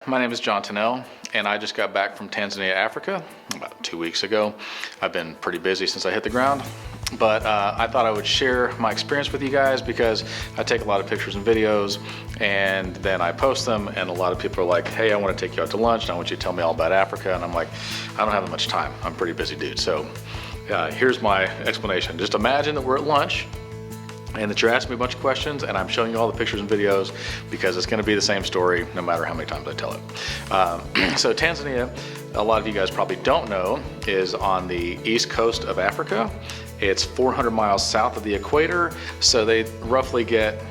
My name is John Tennell, and I just got back from Tanzania, Africa, about 2 weeks ago. I've been pretty busy since I hit the ground, but I thought I would share my experience with you guys because I take a lot of pictures and videos, and then I post them, and a lot of people are like, hey, I want to take you out to lunch, and I want you to tell me all about Africa, and I'm like, I don't have that much time. I'm a pretty busy dude. So here's my explanation. Just imagine that we're at lunch, and that you're asking me a bunch of questions, and I'm showing you all the pictures and videos because it's going to be the same story no matter how many times I tell it. So Tanzania, a lot of you guys probably don't know, is on the east coast of Africa. It's 400 miles south of the equator, so they roughly get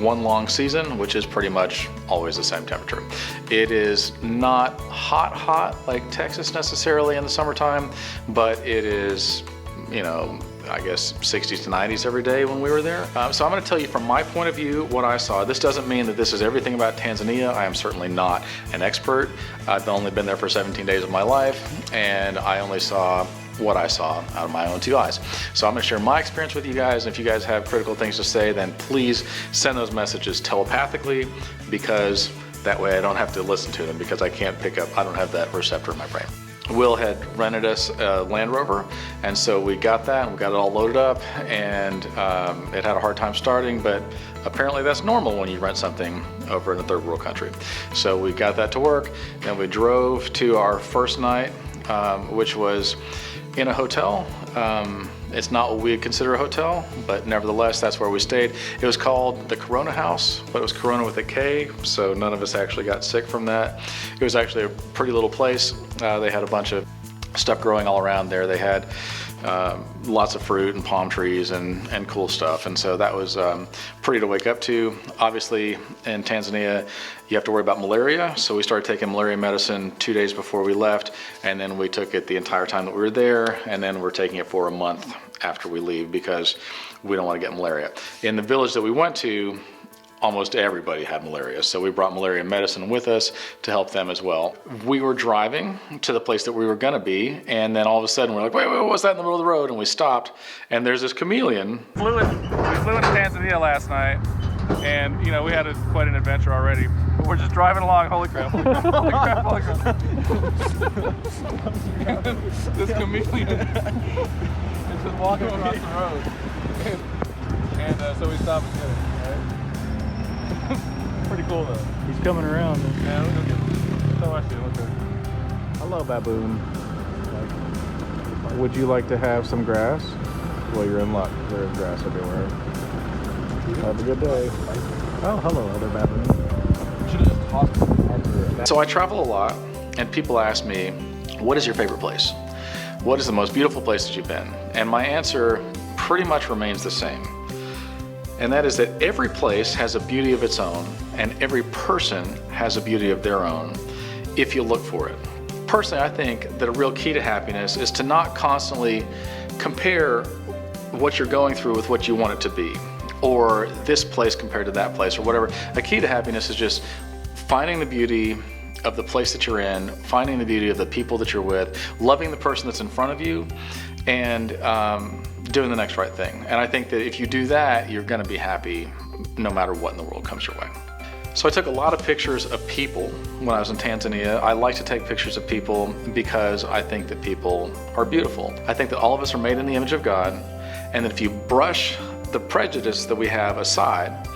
one long season, which is pretty much always the same temperature. It is not hot like Texas necessarily in the summertime, but it is, you know, I guess 60s to 90s every day when we were there. So I'm going to tell you from my point of view what I saw. This doesn't mean that this is everything about Tanzania. I am certainly not an expert. I've only been there for 17 days of my life, and I only saw what I saw out of my own two eyes. So I'm going to share my experience with you guys. If you guys have critical things to say, then please send those messages telepathically, because that way I don't have to listen to them, because I can't pick up, I don't have that receptor in my brain. Will had rented us a Land Rover, and so we got that and we got it all loaded up, and it had a hard time starting, but apparently that's normal when you rent something over in a third world country. So we got that to work, then we drove to our first night, which was in a hotel. It's not what we'd consider a hotel, but nevertheless, that's where we stayed. It was called the Corona House, but it was Corona with a K, so none of us actually got sick from that. It was actually a pretty little place. They had a bunch of stuff growing all around there. They had lots of fruit and palm trees and cool stuff, and so that was pretty to wake up to. Obviously, in Tanzania, you have to worry about malaria, so we started taking malaria medicine 2 days before we left, and then we took it the entire time that we were there, and then we're taking it for a month after we leave because we don't want to get malaria. In the village that we went to, almost everybody had malaria, so we brought malaria medicine with us to help them as well. We were driving to the place that we were gonna be, and then all of a sudden we're like, wait, what's that in the middle of the road? And we stopped, and there's this chameleon. We flew into Tanzania last night, and you know, we had quite an adventure already. But we're just driving along, holy crap, holy crap, holy crap, holy crap. This chameleon is just walking across the road. And so we stopped and did it, right? Pretty cool though. He's coming around. Yeah, let's go get him. So much, look good. Hello, baboon. Would you like to have some grass? Well, you're in luck. There's grass everywhere. Have a good day. Oh, hello, other baboon. Should have just tossed it. So I travel a lot, and people ask me, what is your favorite place? What is the most beautiful place that you've been? And my answer pretty much remains the same. And that is that every place has a beauty of its own, and every person has a beauty of their own, if you look for it. Personally, I think that a real key to happiness is to not constantly compare what you're going through with what you want it to be, or this place compared to that place, or whatever. A key to happiness is just finding the beauty of the place that you're in, finding the beauty of the people that you're with, loving the person that's in front of you, and doing the next right thing. And I think that if you do that, you're gonna be happy no matter what in the world comes your way. So I took a lot of pictures of people when I was in Tanzania. I like to take pictures of people because I think that people are beautiful. I think that all of us are made in the image of God, and that if you brush the prejudice that we have aside,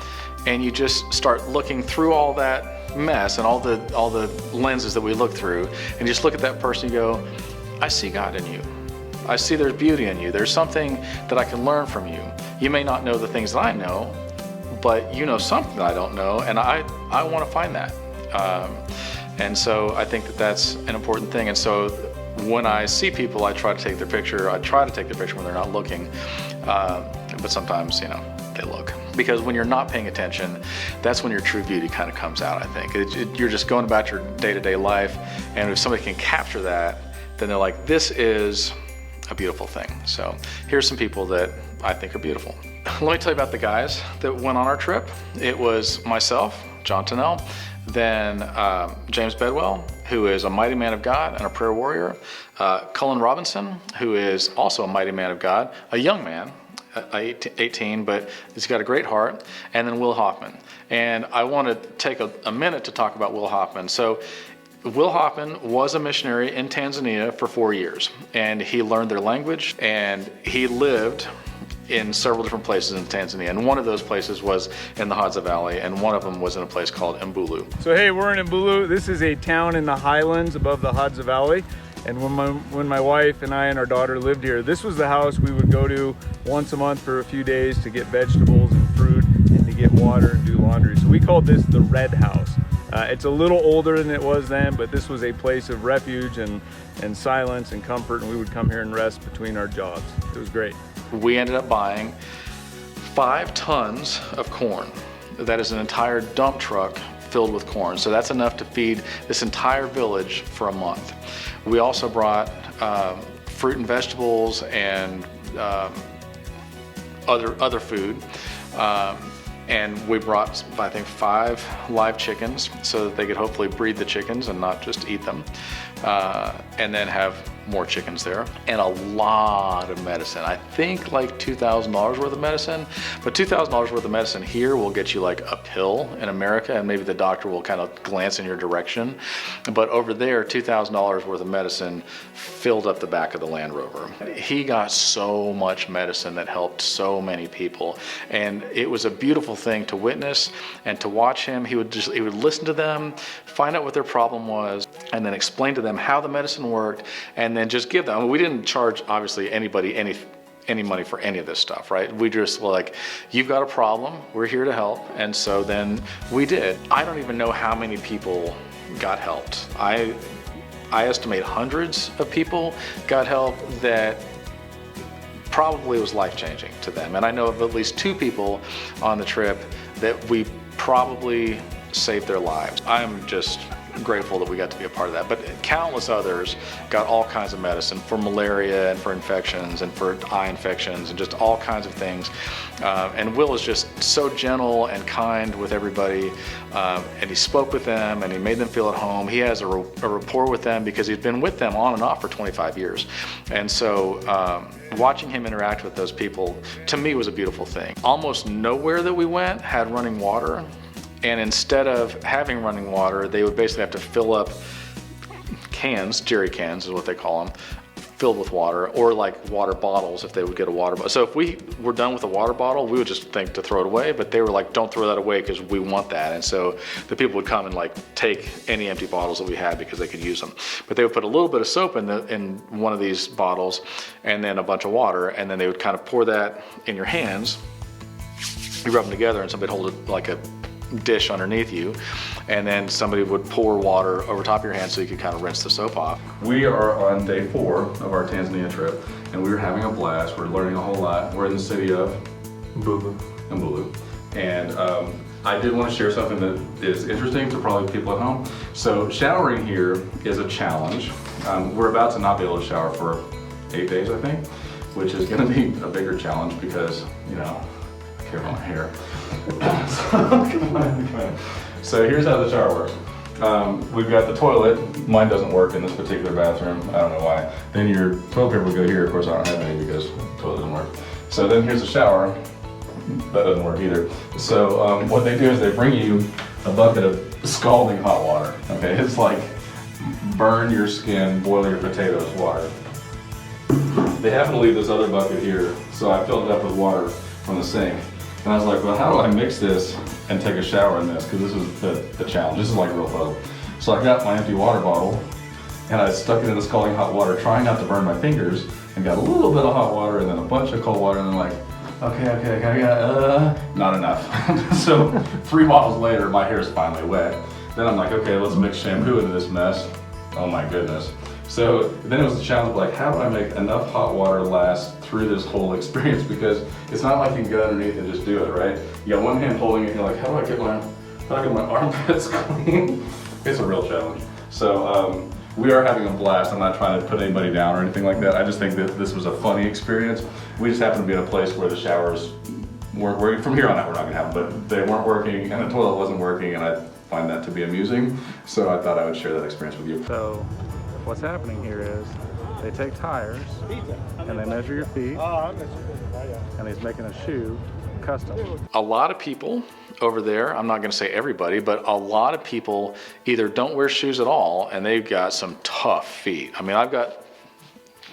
and you just start looking through all that mess and all the lenses that we look through, and just look at that person and go, I see God in you. I see there's beauty in you. There's something that I can learn from you. You may not know the things that I know, but you know something that I don't know, and I want to find that. And so I think that that's an important thing. And so when I see people, I try to take their picture. I try to take their picture when they're not looking, but sometimes, you know, they look. Because when you're not paying attention, that's when your true beauty kind of comes out, I think. You're just going about your day-to-day life, and if somebody can capture that, then they're like, this is a beautiful thing. So here's some people that I think are beautiful. Let me tell you about the guys that went on our trip. It was myself, John Tennell, then James Bedwell, who is a mighty man of God and a prayer warrior, Cullen Robinson, who is also a mighty man of God, a young man, 18, but he's got a great heart. And then Will Hoffman. And I want to take a minute to talk about Will Hoffman. So Will Hoffman was a missionary in Tanzania for 4 years, and he learned their language, and he lived in several different places in Tanzania. And one of those places was in the Hadza Valley, and one of them was in a place called Mbulu. So hey, we're in Mbulu. This is a town in the highlands above the Hadza Valley. And when my wife and I and our daughter lived here, this was the house we would go to once a month for a few days to get vegetables and fruit and to get water and do laundry. So we called this the Red House. It's a little older than it was then, but this was a place of refuge and silence and comfort, and we would come here and rest between our jobs. It was great. We ended up buying 5 tons of corn. That is an entire dump truck filled with corn. So that's enough to feed this entire village for a month. We also brought fruit and vegetables and other food. And we brought, I think, 5 live chickens so that they could hopefully breed the chickens and not just eat them. And then have more chickens there, and a lot of medicine. I think like $2,000 worth of medicine, but $2,000 worth of medicine here will get you like a pill in America, and maybe the doctor will kind of glance in your direction. But over there, $2,000 worth of medicine filled up the back of the Land Rover. He got so much medicine that helped so many people, and it was a beautiful thing to witness and to watch him. He would listen to them, find out what their problem was, and then explain to them how the medicine worked, and then just give them. I mean, we didn't charge obviously anybody any money for any of this stuff, right? We just were like, you've got a problem, we're here to help. And so then we did. I don't even know how many people got helped. I estimate hundreds of people got help that probably was life-changing to them. And I know of at least 2 people on the trip that we probably saved their lives. I'm just grateful that we got to be a part of that. But countless others got all kinds of medicine for malaria and for infections and for eye infections and just all kinds of things. And Will is just so gentle and kind with everybody. And he spoke with them and he made them feel at home. He has a rapport with them because he's been with them on and off for 25 years. And so watching him interact with those people, to me, was a beautiful thing. Almost nowhere that we went had running water. And instead of having running water, they would basically have to fill up cans, jerry cans is what they call them, filled with water, or like water bottles if they would get a water bottle. So if we were done with a water bottle, we would just think to throw it away, but they were like, don't throw that away because we want that. And so the people would come and like take any empty bottles that we had because they could use them. But they would put a little bit of soap in one of these bottles and then a bunch of water, and then they would kind of pour that in your hands. You rub them together and somebody would hold it like a dish underneath you, and then somebody would pour water over top of your hand so you could kind of rinse the soap off. We are on day 4 of our Tanzania trip, and we were having a blast. We're learning a whole lot. We're in the city of Mbulu. And I did want to share something that is interesting to probably people at home. So showering here is a challenge. We're about to not be able to shower for 8 days, I think, which is going to be a bigger challenge because, you know, I care about my hair. So here's how the shower works. We've got the toilet. Mine doesn't work in this particular bathroom. I don't know why. Then your toilet paper would go here. Of course, I don't have any because the toilet doesn't work. So then here's the shower. That doesn't work either. So what they do is they bring you a bucket of scalding hot water. Okay, it's like burn your skin, boil your potatoes water. They happen to leave this other bucket here, so I filled it up with water from the sink. And I was like, well, how do I mix this and take a shower in this? Because this is the challenge. This is like real fun. So I got my empty water bottle and I stuck it in the scalding hot water, trying not to burn my fingers, and got a little bit of hot water and then a bunch of cold water, and I'm like, okay, not enough. So 3 bottles later, my hair is finally wet. Then I'm like, okay, let's mix shampoo into this mess. Oh my goodness. So then it was the challenge of like, how do I make enough hot water last through this whole experience? Because it's not like you can go underneath and just do it, right? You got one hand holding it, and you're like, how do I get my armpits clean? It's a real challenge. So we are having a blast. I'm not trying to put anybody down or anything like that. I just think that this was a funny experience. We just happen to be in a place where the showers weren't working. From here on out, we're not gonna have them, but they weren't working and the toilet wasn't working, and I find that to be amusing. So I thought I would share that experience with you. So what's happening here is they take tires and they measure your feet, and he's making a shoe custom. A lot of people over there, I'm not going to say everybody, but a lot of people either don't wear shoes at all and they've got some tough feet. I mean, I've got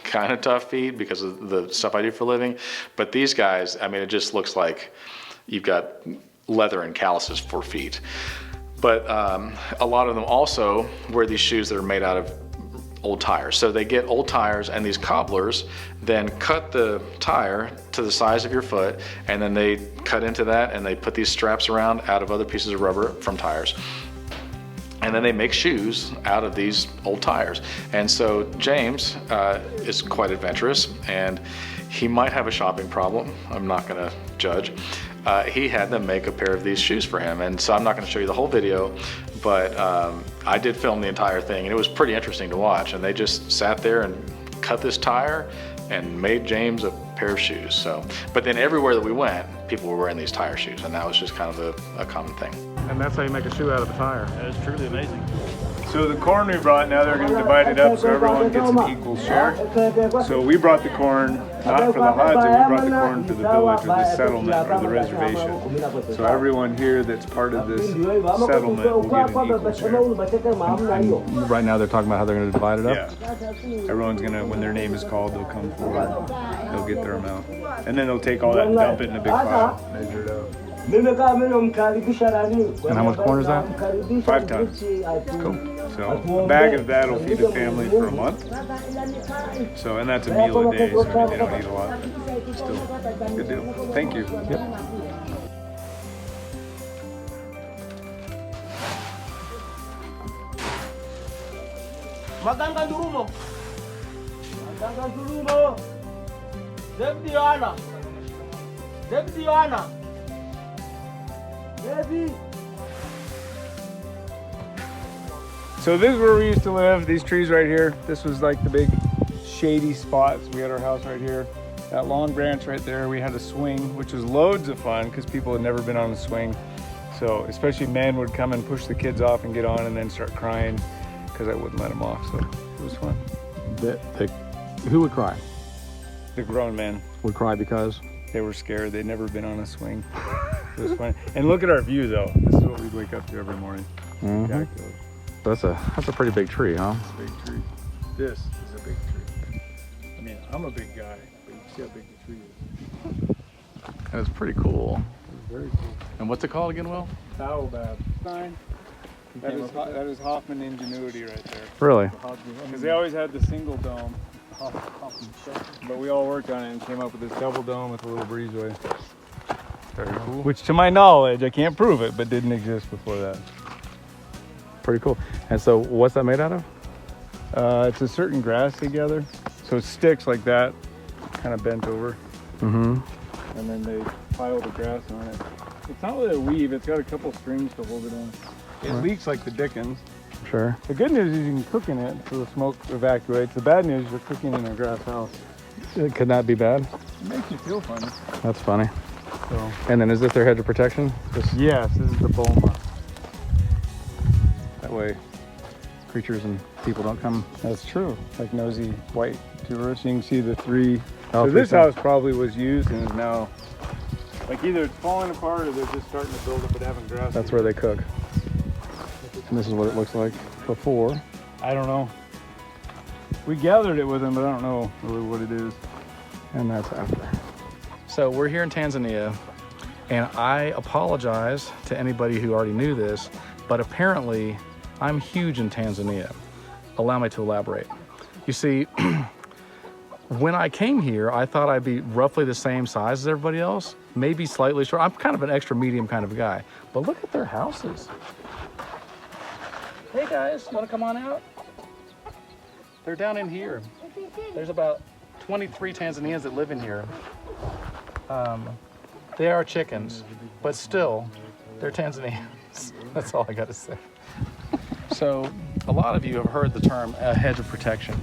kind of tough feet because of the stuff I do for a living, but these guys, I mean, it just looks like you've got leather and calluses for feet. But a lot of them also wear these shoes that are made out of old tires. So they get old tires, and these cobblers then cut the tire to the size of your foot, and then they cut into that and they put these straps around out of other pieces of rubber from tires. And then they make shoes out of these old tires. And so James is quite adventurous, and he might have a shopping problem. I'm not gonna judge. He had them make a pair of these shoes for him. And so I'm not gonna show you the whole video, but I did film the entire thing, and it was pretty interesting to watch. And they just sat there and cut this tire and made James a pair of shoes. So, but then everywhere that we went, people were wearing these tire shoes, and that was just kind of a common thing. And that's how you make a shoe out of a tire. That is truly amazing. So the corn we brought, now they're going to divide it up so everyone gets an equal share. So we brought the corn not for the Hadza, we brought the corn for the village or the settlement or the reservation. So everyone here that's part of this settlement will get an equal share. Right now they're talking about how they're going to divide it up? Yeah. Everyone's going to, when their name is called, they'll come forward. They'll get their amount. And then they'll take all that and dump it in a big pile, measure it out. And how much corn is that? 5 tons. Cool. So a bag of that will feed a family for a month. So, and that's a meal a day, so I mean, they don't eat a lot. Still, good deal. Thank you. Yep. Maganga durumo. Maganga durumo. Deputy Joanna. Deputy Joanna. Baby. So this is where we used to live, these trees right here. This was like the big shady spots. We had our house right here. That long branch right there, we had a swing, which was loads of fun because people had never been on a swing. So especially men would come and push the kids off and get on and then start crying because I wouldn't let them off. So it was fun. Who would cry? The grown men Would cry because? they were scared. They'd never been on a swing. It was fun. And look at our view though. This is what we'd wake up to every morning. Mm-hmm. That's a pretty big tree, huh? Big tree. This is a big tree. I mean, I'm a big guy, but you see how big the tree is. And it's pretty cool. It's very cool. And what's it called again, Will? Baobab. Sign. That is Hoffman ingenuity right there. Really? Because they always had the single dome. But we all worked on it and came up with this double dome with a little breezeway. Very cool. Which to my knowledge, I can't prove it, but didn't exist before that. Pretty cool. And so what's that made out of? It's a certain grass together. So it sticks like that, kind of bent over. Mm-hmm. And then they pile the grass on it. It's not really a weave, it's got a couple strings to hold it on. It leaks like the dickens. Sure. The good news is you can cook in it so the smoke evacuates. The bad news is you're cooking in a grass house. It could not be bad. It makes you feel funny. That's funny. So, And then is this their hedge of protection? yes, this is the boma. That way creatures and people don't come. That's true. Like nosy white tourists. You can see the three. Oh, So three this times. house probably was used and is now, like either it's falling apart or they're just starting to build it but having grass. That's where they cook. And this is what it looks like before. I don't know. We gathered it with them, but I don't know really what it is. And that's after. So we're here in Tanzania, and I apologize to anybody who already knew this, but apparently I'm huge in Tanzania. Allow me to elaborate. You see, when I came here, I thought I'd be roughly the same size as everybody else, maybe slightly short. I'm kind of an extra medium kind of guy, but look at their houses. Hey guys, you wanna come on out? They're down in here. There's about 23 Tanzanians that live in here. They are chickens, but still, they're Tanzanians. That's all I gotta say. So, a lot of you have heard the term a hedge of protection.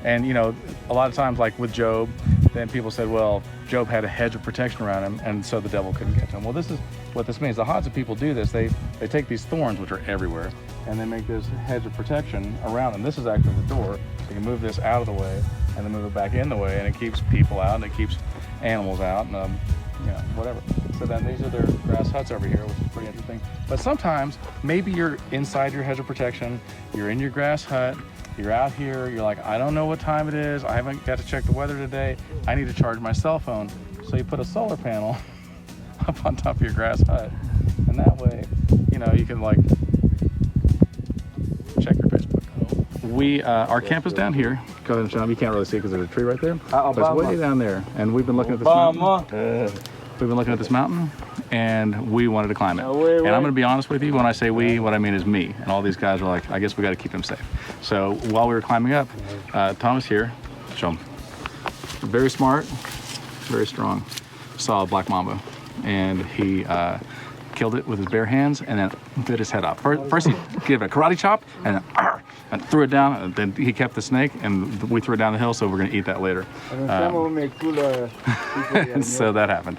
And you know, a lot of times like with Job, then people said, well, Job had a hedge of protection around him, and so the devil couldn't get to him. Well, this is what this means. The Hadza people do this. They take these thorns, which are everywhere, and they make this hedge of protection around, and this is actually the door. So you can move this out of the way and then move it back in the way, and it keeps people out and it keeps animals out, and you know, whatever. So then these are their grass huts over here, which is pretty interesting. But sometimes maybe you're inside your hedge of protection, you're in your grass hut, you're out here, you're like, I don't know what time it is, I haven't got to check the weather today, I need to charge my cell phone. So you put a solar panel up on top of your grass hut, and that way, you know, you can like check your Facebook. Our camp is down here. Go ahead and show them. You can't really see because there's a tree right there, but it's way down there. And we've been looking at this mountain. We've been looking at this mountain, and we wanted to climb it. And I'm going to be honest with you, when I say we, what I mean is me. And all these guys are like, I guess we got to keep him safe. So while we were climbing up, Thomas here, show him. Very smart, very strong. Saw a black mamba, and he killed it with his bare hands and then bit his head off. First he gave it a karate chop and threw it down, and then he kept the snake, and we threw it down the hill, so we're going to eat that later. And so that happened.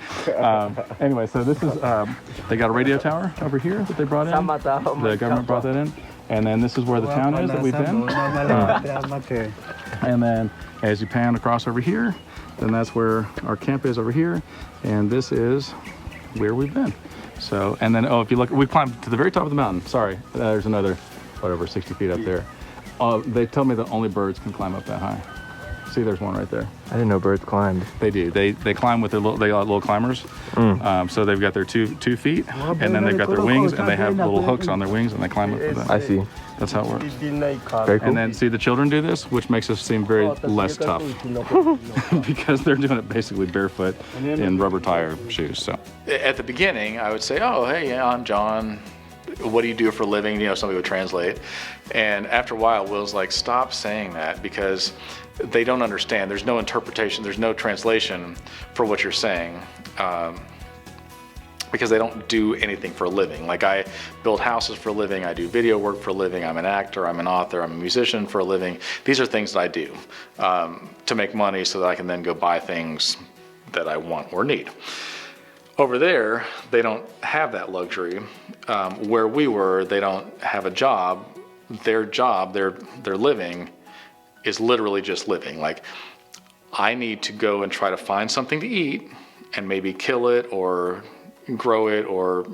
Anyway, so this is, they got a radio tower over here that they brought in. The government brought that in. And then this is where the town is that we've been. And then as you pan across over here, then that's where our camp is over here. And this is where we've been. So, and then, oh, if you look, we climbed to the very top of the mountain. Sorry, there's another, whatever, 60 feet up there. They tell me that only birds can climb up that high. See, there's one right there. I didn't know birds climbed. They do. They climb with their little, they got little climbers. So they've got their two feet, and then they've got their wings, and they have little hooks on their wings, and they climb up with that. I see. That's how it works. Very cool. And then see the children do this, which makes us seem very less tough because they're doing it basically barefoot in rubber tire shoes. So At the beginning, I would say, oh, hey, yeah, I'm John. What do you do for a living? You know, somebody would translate. And after a while, Will's like, stop saying that, because they don't understand. There's no interpretation. There's no translation for what you're saying. Because they don't do anything for a living. Like, I build houses for a living, I do video work for a living, I'm an actor, I'm an author, I'm a musician for a living. These are things that I do to make money so that I can then go buy things that I want or need. Over there, they don't have that luxury. Where we were, they don't have a job. Their job, their living is literally just living. Like, I need to go and try to find something to eat and maybe kill it or grow it or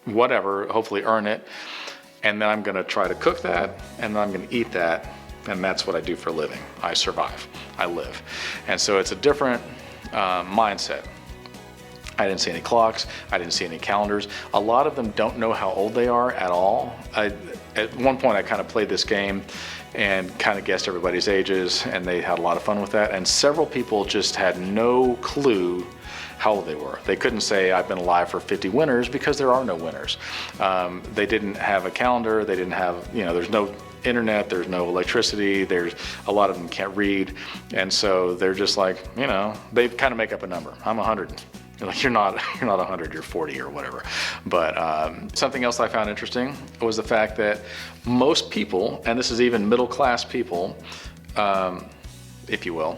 whatever, hopefully earn it, and then I'm going to try to cook that, and then I'm going to eat that, and that's what I do for a living. I survive, I live. And so it's a different mindset. I didn't see any clocks, I didn't see any calendars. A lot of them don't know how old they are at all. At one point I kind of played this game and kind of guessed everybody's ages, and they had a lot of fun with that, and several people just had no clue how old they were. They couldn't say, I've been alive for 50 winters, because there are no winters. They didn't have a calendar, they didn't have, you know, there's no internet, there's no electricity, there's a lot of them can't read, and so they're just like, you know, they kind of make up a number. I'm 100. You're like, you're not 100, you're 40 or whatever. But something else I found interesting was the fact that most people, and this is even middle class people, if you will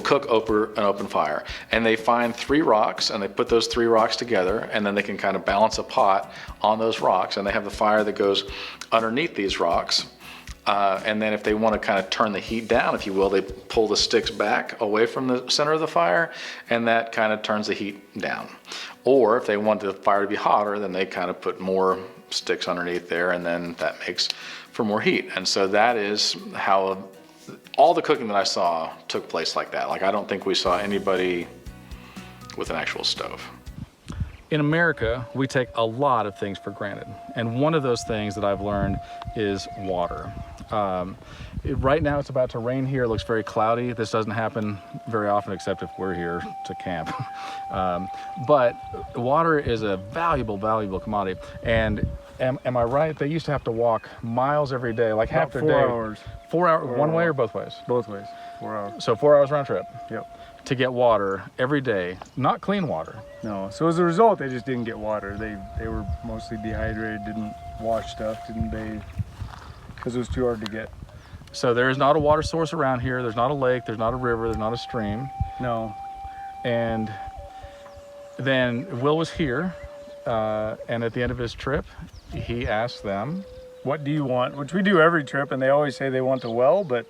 cook over an open fire, and they find 3 rocks, and they put those 3 rocks together, and then they can kind of balance a pot on those rocks, and they have the fire that goes underneath these rocks, and then if they want to kind of turn the heat down, if you will, they pull the sticks back away from the center of the fire, and that kind of turns the heat down. Or if they want the fire to be hotter, then they kind of put more sticks underneath there, and then that makes for more heat. And so that is how all the cooking that I saw took place like that. Like, I don't think we saw anybody with an actual stove. in America, we take a lot of things for granted. And one of those things that I've learned is water. Right now it's about to rain here. It looks very cloudy. This doesn't happen very often except if we're here to camp. But water is a valuable, valuable commodity. And am I right? They used to have to walk miles every day, like half their day. 4 hours. 4 hours, one way or both ways? Both ways, 4 hours. So 4 hours round trip? Yep. To get water every day, not clean water. No, so as a result, they just didn't get water. They were mostly dehydrated, didn't wash stuff, didn't bathe, because it was too hard to get. So there is not a water source around here. There's not a lake, there's not a river, there's not a stream. No. And then Will was here, and at the end of his trip, he asked them what do you want? Which we do every trip, and they always say they want the well, but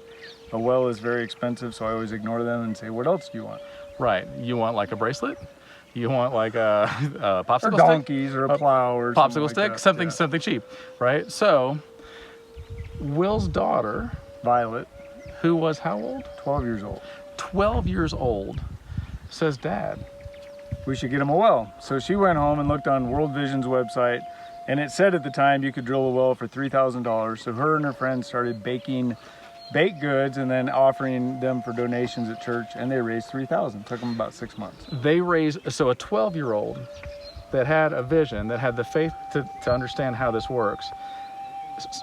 a well is very expensive, so I always ignore them and say, what else do you want? Right. You want like a bracelet? You want like a popsicle Or stick? donkeys, or a plow, or something Popsicle like stick? that. Something Yeah. something cheap, right? So Will's daughter, Violet, who was how old? 12 years old. 12 years old, says, Dad, We should get him a well. So she went home and looked on World Vision's website, and it said at the time you could drill a well for $3,000. So her and her friends started baking baked goods and then offering them for donations at church, and they raised $3,000. Took them about 6 months. they raised, so a 12-year-old that had a vision, that had the faith to understand how this works,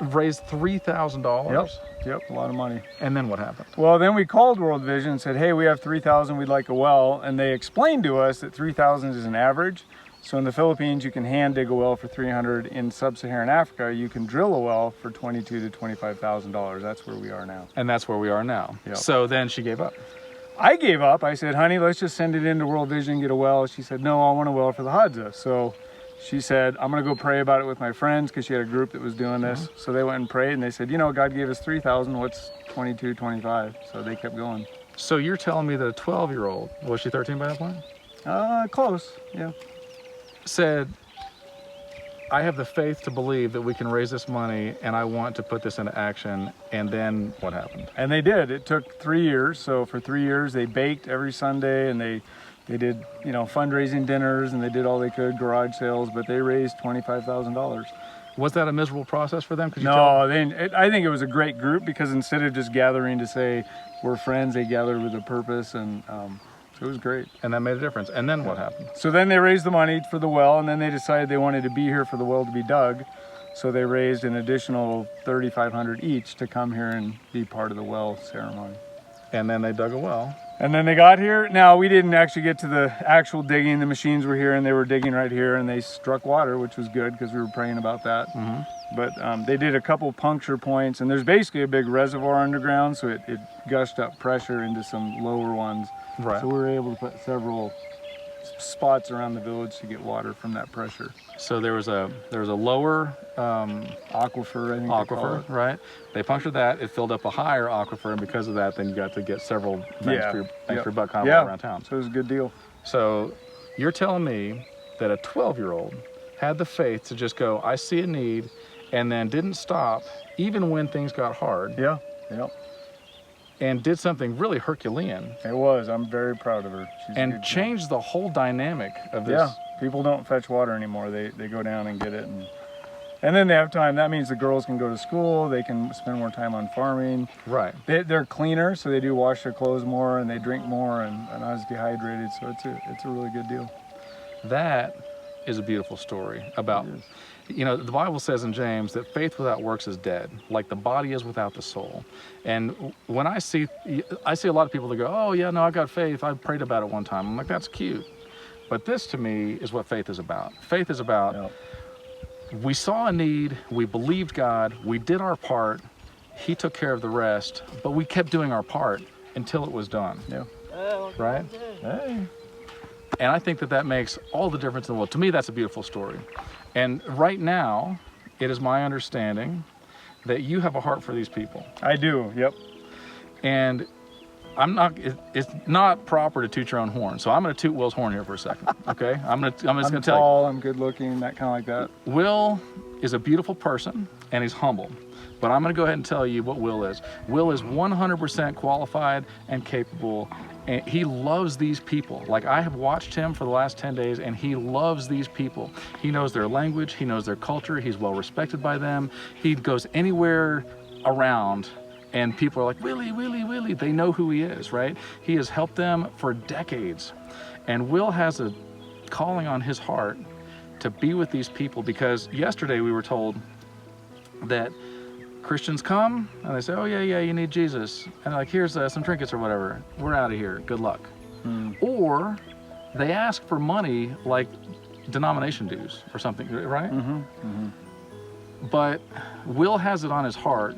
raised $3,000. Yep, a lot of money. And then what happened? Well, then we called World Vision and said, hey, we have 3,000, we'd like a well. And they explained to us that 3,000 is an average. So in the Philippines, you can hand dig a well for $300. In sub-Saharan Africa, you can drill a well for $22,000 to $25,000. That's where we are now. And that's where we are now. Yep. So then she gave up. I gave up. I said, honey, let's just send it into World Vision, get a well. She said, no, I want a well for the Hadza. So she said, I'm going to go pray about it with my friends, because she had a group that was doing this. So they went and prayed, and they said, you know, God gave us 3,000. What's 22, 25? So they kept going. So you're telling me that a 12-year-old, was she 13 by that point? Close, yeah. Said, I have the faith to believe that we can raise this money, and I want to put this into action. And then what happened? And they did. It took 3 years. So for 3 years, they baked every Sunday, and they did, you know, fundraising dinners, and they did all they could, garage sales, but they raised $25,000. Was that a miserable process for them? Could you No, I think it was a great group, because instead of just gathering to say we're friends, they gathered with a purpose, and so it was great. And that made a difference. And then what happened? So then they raised the money for the well, and then they decided they wanted to be here for the well to be dug. So they raised an additional $3,500 each to come here and be part of the well ceremony. And then they dug a well. And then they got here. Now, we didn't actually get to the actual digging. The machines were here, and they were digging right here, and they struck water, which was good, because we were praying about that. But they did a couple puncture points, and there's basically a big reservoir underground, so it gushed up pressure into some lower ones. Right. So we were able to put several spots around the village to get water from that pressure. So there was a lower Aquifer, I think they call aquifer, it. right? They punctured that, it filled up a higher aquifer, and because of that, then you got to get several banks for your buck kind of all around town. So it was a good deal. So you're telling me that a 12-year-old had the faith to just go, I see a need, and then didn't stop even when things got hard. Yeah. And did something really Herculean. It was. I'm very proud of her. She's a And good changed the whole dynamic of this. Yeah, people don't fetch water anymore. They go down and get it, and then they have time. That means the girls can go to school. They can spend more time on farming. Right. They're cleaner, so they do wash their clothes more, and they drink more, and are not as dehydrated. So it's a really good deal. That is a beautiful story about, you know, the Bible says in James that faith without works is dead, like the body is without the soul. And when I see a lot of people that go, oh yeah, no, I got faith, I prayed about it one time. I'm like, that's cute. But this to me is what faith is about. Faith is about, we saw a need, we believed God, we did our part, He took care of the rest, but we kept doing our part until it was done. Yeah. Right? Hey. And I think that makes all the difference in the world. To me, that's a beautiful story. And right now, it is my understanding that you have a heart for these people. I do. Yep. And it's not proper to toot your own horn. So I'm going to toot Will's horn here for a second. Okay? I'm just going to tell you. I'm tall, I'm good looking, that kind of like that. Will is a beautiful person, and he's humble. But I'm going to go ahead and tell you what Will is. Will is 100% qualified and capable. And he loves these people. Like, I have watched him for the last 10 days, and he loves these people. He knows their language, he knows their culture, he's well respected by them. He goes anywhere around, and people are like, Willie, Willie, Willie. They know who he is, right? He has helped them for decades. And Will has a calling on his heart to be with these people, because yesterday we were told that Christians come and they say, oh yeah, you need Jesus. And like, here's some trinkets or whatever. We're out of here, good luck. Or they ask for money like denomination dues or something, right? But Will has it on his heart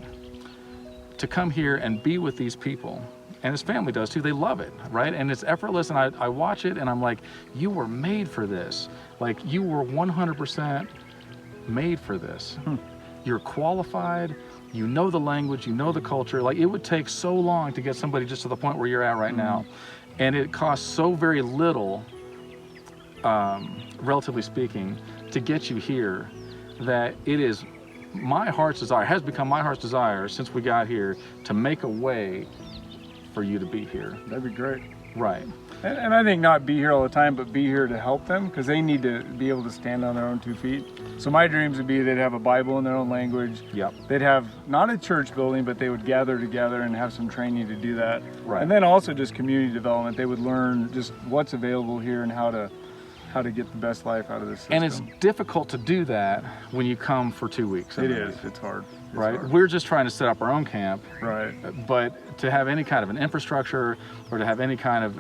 to come here and be with these people. And his family does too, they love it, right? And it's effortless, and I watch it and I'm like, you were made for this. Like, you were 100% made for this. you're qualified, you know the language, you know the culture. Like, it would take so long to get somebody just to the point where you're at right now. And it costs so very little, relatively speaking, to get you here, that it is my heart's desire, has become my heart's desire since we got here, to make a way for you to be here. That'd be great. Right. And I think not be here all the time, but be here to help them, because they need to be able to stand on their own 2 feet. So my dreams would be they'd have a Bible in their own language. Yep. They'd have not a church building, but they would gather together and have some training to do that. Right. And then also just community development. They would learn just what's available here and how to get the best life out of this system. And it's difficult to do that when you come for 2 weeks. It is. It's hard. It's Right. hard. We're just trying to set up our own camp. Right. But to have any kind of an infrastructure, or to have any kind of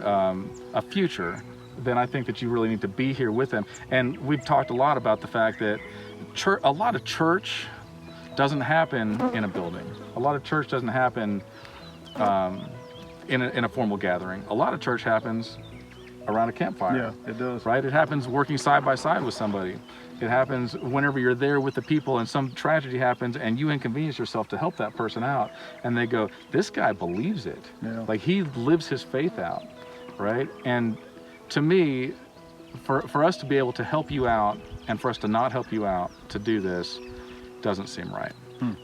a future, then I think that you really need to be here with them. And we've talked a lot about the fact that a lot of church doesn't happen in a building. A lot of church doesn't happen in a formal gathering. A lot of church happens around a campfire. Yeah, it does. Right? It happens working side by side with somebody. It happens whenever you're there with the people and some tragedy happens and you inconvenience yourself to help that person out. And they go, this guy believes it. Yeah. Like, he lives his faith out, right? And to me, for us to be able to help you out and for us to not help you out to do this doesn't seem right.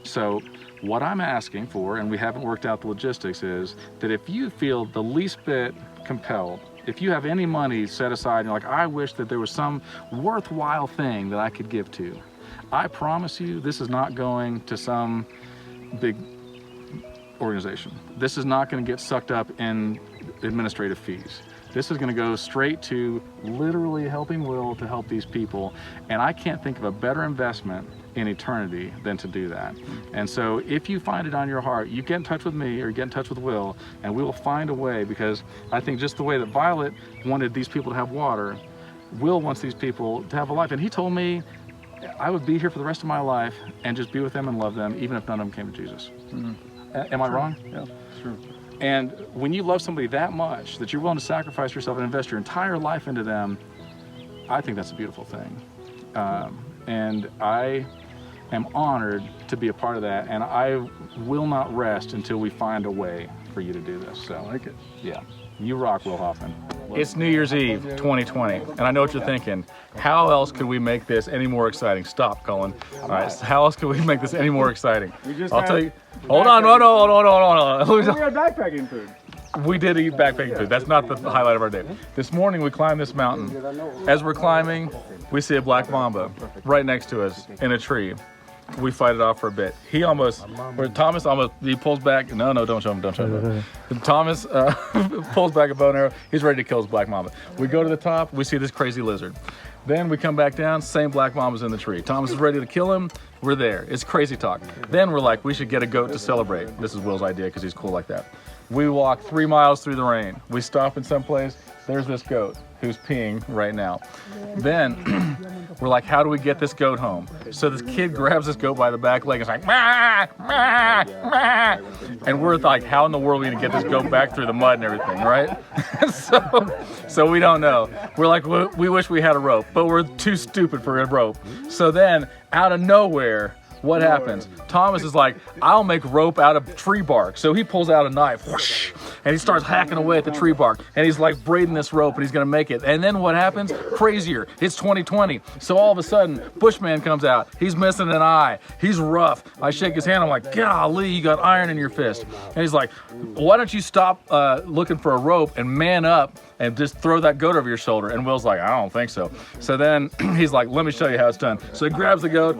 So what I'm asking for, and we haven't worked out the logistics, is that if you feel the least bit compelled, if you have any money set aside and you're like, I wish that there was some worthwhile thing that I could give to, I promise you this is not going to some big organization. This is not going to get sucked up in administrative fees. This is going to go straight to literally helping Will to help these people. And I can't think of a better investment in eternity than to do that. And so if you find it on your heart, you get in touch with me or get in touch with Will, and we will find a way, because I think just the way that Violet wanted these people to have water, Will wants these people to have a life. And he told me I would be here for the rest of my life and just be with them and love them, even if none of them came to Jesus. Am I wrong? Yeah, true. And when you love somebody that much that you're willing to sacrifice yourself and invest your entire life into them, I think that's a beautiful thing. And I am honored to be a part of that, and I will not rest until we find a way for you to do this. So, I like it. yeah, you rock, Will Hoffman. It's New Year's Eve 2020, and I know what you're thinking. How else could we make this any more exciting? Stop, Colin. All right, so how else could we make this any more exciting? I'll tell you. Hold on, hold on. We got backpacking food. We did eat backpacking food. That's not the highlight of our day. This morning we climbed this mountain. As we're climbing, we see a black mamba right next to us in a tree. We fight it off for a bit. Thomas he pulls back. No, don't show him. Thomas pulls back a bow and arrow. He's ready to kill his black mamba. We go to the top. We see this crazy lizard. Then we come back down. Same black mamba's in the tree. Thomas is ready to kill him. We're there. It's crazy talk. Then we're like, we should get a goat to celebrate. This is Will's idea because he's cool like that. We walk 3 miles through the rain. We stop in some place. There's this goat who's peeing right now. Then we're like, how do we get this goat home? So this kid grabs this goat by the back leg and is like, "Mah, mah, mah." And we're like, how in the world are we gonna get this goat back through the mud and everything, right? so we don't know. We're like, we wish we had a rope, but we're too stupid for a rope. So then out of nowhere, what happens? Thomas is like, I'll make rope out of tree bark. So he pulls out a knife, whoosh, and he starts hacking away at the tree bark. And he's like braiding this rope and he's gonna make it. And then what happens? Crazier. It's 2020. So all of a sudden, Bushman comes out. He's missing an eye. He's rough. I shake his hand. I'm like, golly, you got iron in your fist. And he's like, why don't you stop looking for a rope and man up and just throw that goat over your shoulder? And Will's like, I don't think so. So then he's like, let me show you how it's done. So he grabs the goat,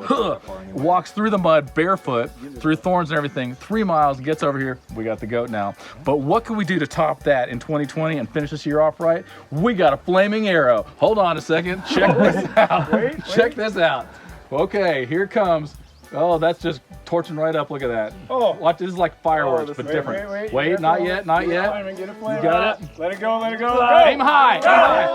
walks through the mud barefoot, through thorns and everything, 3 miles, gets over here. We got the goat now. But what can we do to top that in 2020 and finish this year off right? We got a flaming arrow. Hold on a second. Check this out. Check this out. Okay, here it comes. Oh, that's just torching right up. Look at that. Oh. Watch, this is like fireworks, but different. Wait, not yet, not yet. Get a You flame got out. it? Let it go, let it go. Aim high. Aim high.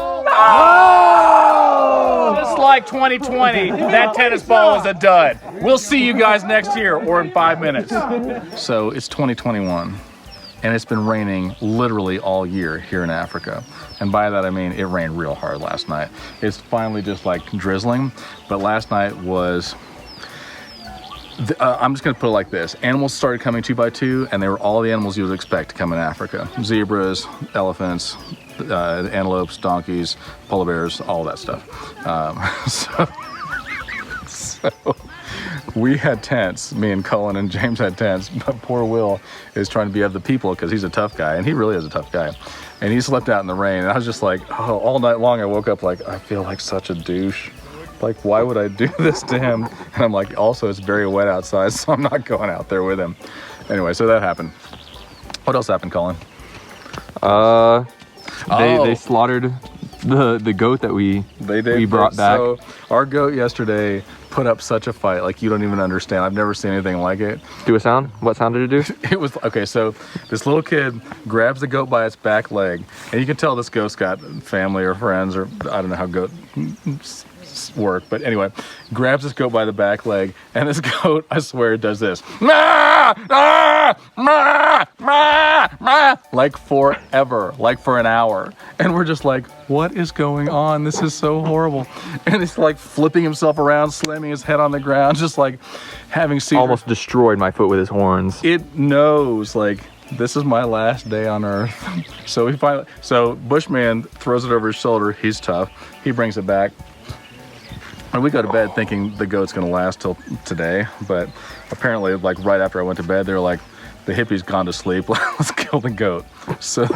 Oh! Just like 2020, that tennis ball is a dud. We'll see you guys next year or in 5 minutes. So it's 2021, and it's been raining literally all year here in Africa. And by that I mean it rained real hard last night. It's finally just like drizzling, but last night was I'm just gonna put it like this. Animals started coming 2 by 2, and they were all the animals you would expect to come in Africa. Zebras, elephants, antelopes, donkeys, polar bears, all that stuff. So we had tents, me and Cullen and James had tents, but poor Will is trying to be of the people because he's a tough guy, and he really is a tough guy. And he slept out in the rain, and I was just like, oh, all night long I woke up like, I feel like such a douche. Like, why would I do this to him? And I'm like, also, it's very wet outside, so I'm not going out there with him. Anyway, so that happened. What else happened, Colin? They slaughtered the goat that we brought back. So our goat yesterday put up such a fight, like you don't even understand. I've never seen anything like it. Do a sound? What sound did it do? It was, okay, so this little kid grabs the goat by its back leg, and you can tell this goat's got family or friends, or I don't know how goat work, but anyway, grabs this goat by the back leg, and this goat, I swear, does this. Like forever, like for an hour. And we're just like, what is going on? This is so horrible. And he's like flipping himself around, slamming his head on the ground, just like having seizures. Almost destroyed my foot with his horns. It knows, like, this is my last day on earth. So Bushman throws it over his shoulder. He's tough. He brings it back. And we go to bed thinking the goat's gonna last till today, but apparently, like right after I went to bed, they were like, the hippie's gone to sleep, let's kill the goat. So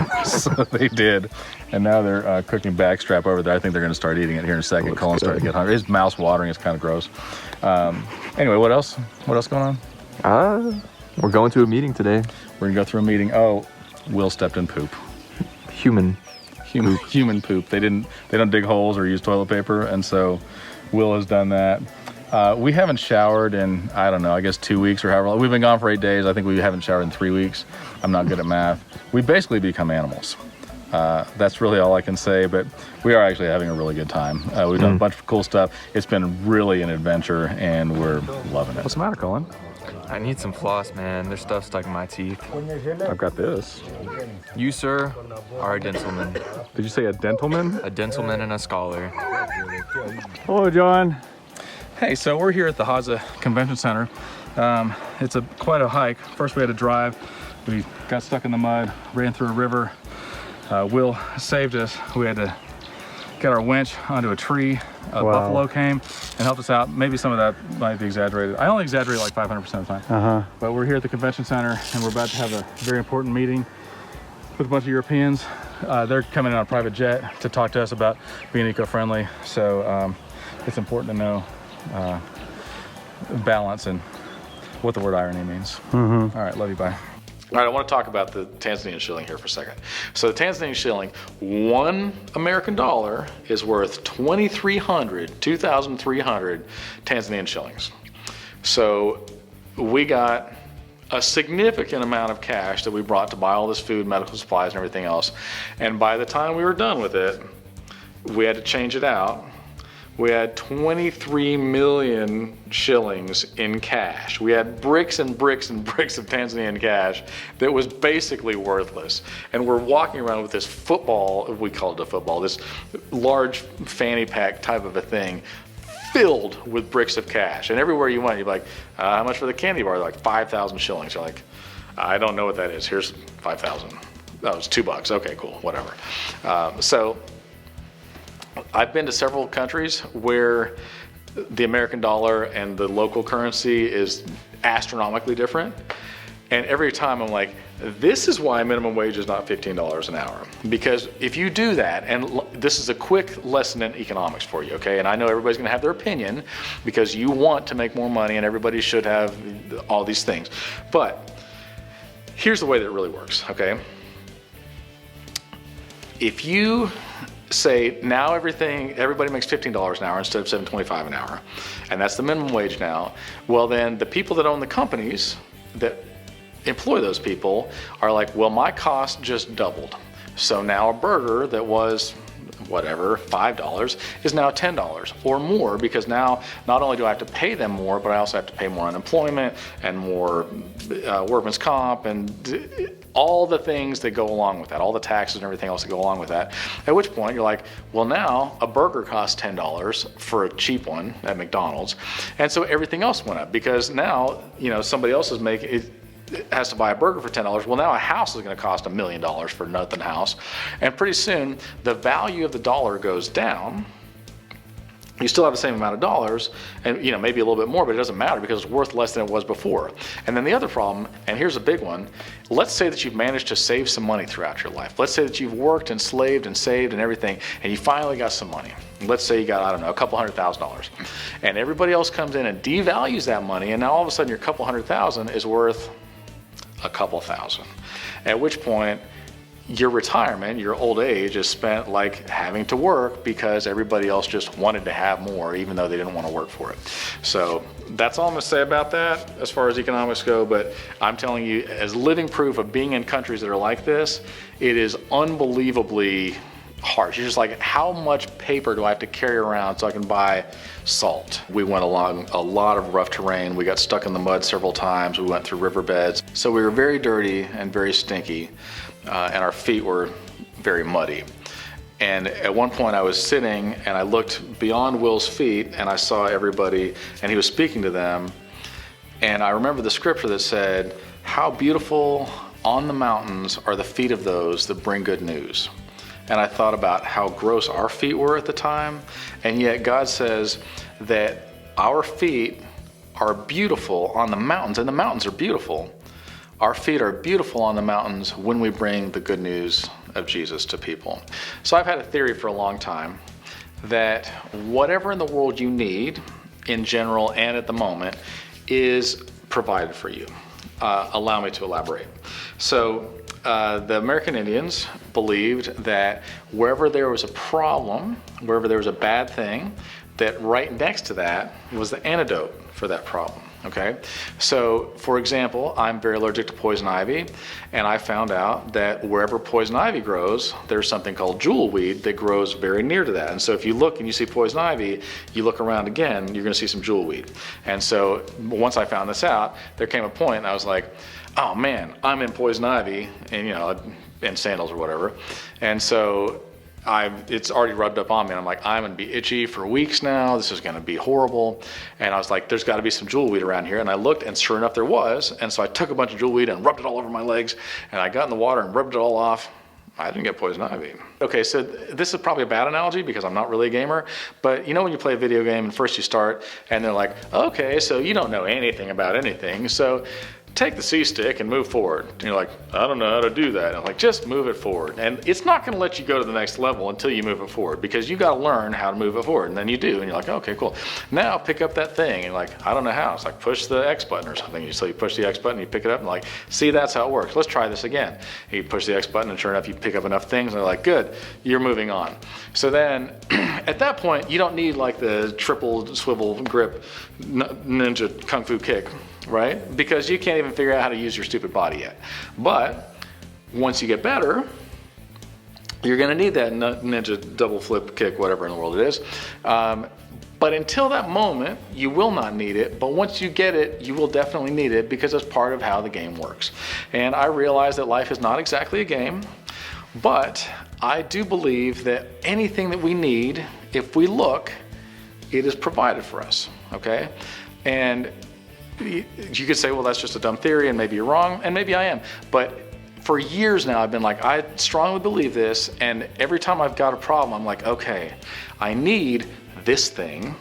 they did, and now they're cooking backstrap over there. I think they're gonna start eating it here in a second. Colin's starting to get hungry. His mouth's watering, it's kind of gross. Anyway, what else? What else going on? We're going to a meeting today. We're gonna go through a meeting. Oh, Will stepped in poop. Human poop. They don't dig holes or use toilet paper, and so Will has done that. We haven't showered in, I don't know, I guess 2 weeks or however long. We've been gone for 8 days. I think we haven't showered in 3 weeks. I'm not good at math. We basically become animals. That's really all I can say, but we are actually having a really good time. We've done a bunch of cool stuff. It's been really an adventure, and we're loving it. What's the matter, Colin? I need some floss, man. There's stuff stuck in my teeth. I've got this. You, sir, are a dentalman. Did you say a dentalman? A dentalman and a scholar. Hello, John. Hey, so we're here at the Hadza Convention Center. It's quite a hike. First we had to drive. We got stuck in the mud, ran through a river. Will saved us. We had to get our winch onto a tree. A buffalo came and helped us out. Maybe some of that might be exaggerated. I only exaggerate like 500% of the time. But we're here at the convention center, and we're about to have a very important meeting with a bunch of Europeans. They're coming in on a private jet to talk to us about being eco-friendly. So it's important to know balance and what the word irony means. All right, love you, bye. All right, I want to talk about the Tanzanian shilling here for a second. So the Tanzanian shilling, $1 American dollar is worth 2,300 Tanzanian shillings. So we got a significant amount of cash that we brought to buy all this food, medical supplies, and everything else. And by the time we were done with it, we had to change it out. We had 23 million shillings in cash. We had bricks and bricks and bricks of Tanzanian cash that was basically worthless. And we're walking around with this football, we call it a football, this large fanny pack type of a thing, filled with bricks of cash. And everywhere you went, you're like, how much for the candy bar? They're like 5,000 shillings. You're like, I don't know what that is. Here's 5,000. Oh, it's $2. Okay, cool, whatever. So I've been to several countries where the American dollar and the local currency is astronomically different. And every time I'm like, this is why minimum wage is not $15 an hour. Because if you do that, and this is a quick lesson in economics for you, okay? And I know everybody's gonna have their opinion because you want to make more money and everybody should have all these things. But here's the way that it really works, okay? If you say now everybody makes $15 an hour instead of $7.25 an hour, and that's the minimum wage now, well then the people that own the companies that employ those people are like, well, my cost just doubled. So now a burger that was whatever, $5 is now $10 or more, because now not only do I have to pay them more, but I also have to pay more unemployment and more workman's comp and all the things that go along with that, all the taxes and everything else that go along with that. At which point you're like, well, now a burger costs $10 for a cheap one at McDonald's. And so everything else went up, because now, somebody else is making it, has to buy a burger for $10. Well, now a house is going to cost $1 million for nothing house. And pretty soon the value of the dollar goes down. You still have the same amount of dollars, and maybe a little bit more, but it doesn't matter because it's worth less than it was before. And then the other problem, and here's a big one, let's say that you've managed to save some money throughout your life. Let's say that you've worked and slaved and saved and everything, and you finally got some money. Let's say you got, I don't know, a couple $100,000. And everybody else comes in and devalues that money, and now all of a sudden your couple $100,000 is worth a couple thousand. At which point, your retirement, your old age, is spent like having to work because everybody else just wanted to have more, even though they didn't want to work for it. So that's all I'm going to say about that as far as economics go. But I'm telling you, as living proof of being in countries that are like this, it is unbelievably harsh. You're just like, how much paper do I have to carry around so I can buy salt? We went along a lot of rough terrain. We got stuck in the mud several times. We went through riverbeds. So we were very dirty and very stinky. And our feet were very muddy. And at one point I was sitting and I looked beyond Will's feet and I saw everybody and he was speaking to them. And I remember the scripture that said, how beautiful on the mountains are the feet of those that bring good news. And I thought about how gross our feet were at the time. And yet God says that our feet are beautiful on the mountains, and the mountains are beautiful. Our feet are beautiful on the mountains when we bring the good news of Jesus to people. So I've had a theory for a long time that whatever in the world you need, in general and at the moment, is provided for you. Allow me to elaborate. So the American Indians believed that wherever there was a problem, wherever there was a bad thing, that right next to that was the antidote for that problem. Okay, so for example, I'm very allergic to poison ivy, and I found out that wherever poison ivy grows, there's something called jewelweed that grows very near to that. And so if you look and you see poison ivy, you look around again, you're going to see some jewelweed. And so once I found this out, there came a point and I was like, oh man, I'm in poison ivy, and in sandals or whatever. And so it's already rubbed up on me, and I'm like, I'm gonna be itchy for weeks now. This is gonna be horrible. And I was like, there's gotta be some jewelweed around here. And I looked, and sure enough, there was. And so I took a bunch of jewelweed and rubbed it all over my legs, and I got in the water and rubbed it all off. I didn't get poison ivy. Okay, so this is probably a bad analogy because I'm not really a gamer, but when you play a video game and first you start and they're like, okay, so you don't know anything about anything, so take the C stick and move forward. And you're like, I don't know how to do that. And I'm like, just move it forward. And it's not going to let you go to the next level until you move it forward, because you got to learn how to move it forward. And then you do. And you're like, okay, cool. Now pick up that thing. And you're like, I don't know how. It's like, push the X button or something. So you push the X button, you pick it up, and like, see, that's how it works. Let's try this again. And you push the X button, and sure enough, you pick up enough things, and they're like, good, you're moving on. So then at that point, you don't need like the triple swivel grip ninja kung fu kick, right? Because you can't even figure out how to use your stupid body yet. But once you get better, you're going to need that ninja double flip kick, whatever in the world it is. But until that moment, you will not need it. But once you get it, you will definitely need it, because it's part of how the game works. And I realize that life is not exactly a game, but I do believe that anything that we need, if we look, it is provided for us, okay? And you could say, well, that's just a dumb theory, and maybe you're wrong, and maybe I am. But for years now, I've been like, I strongly believe this, and every time I've got a problem, I'm like, okay, I need this thing,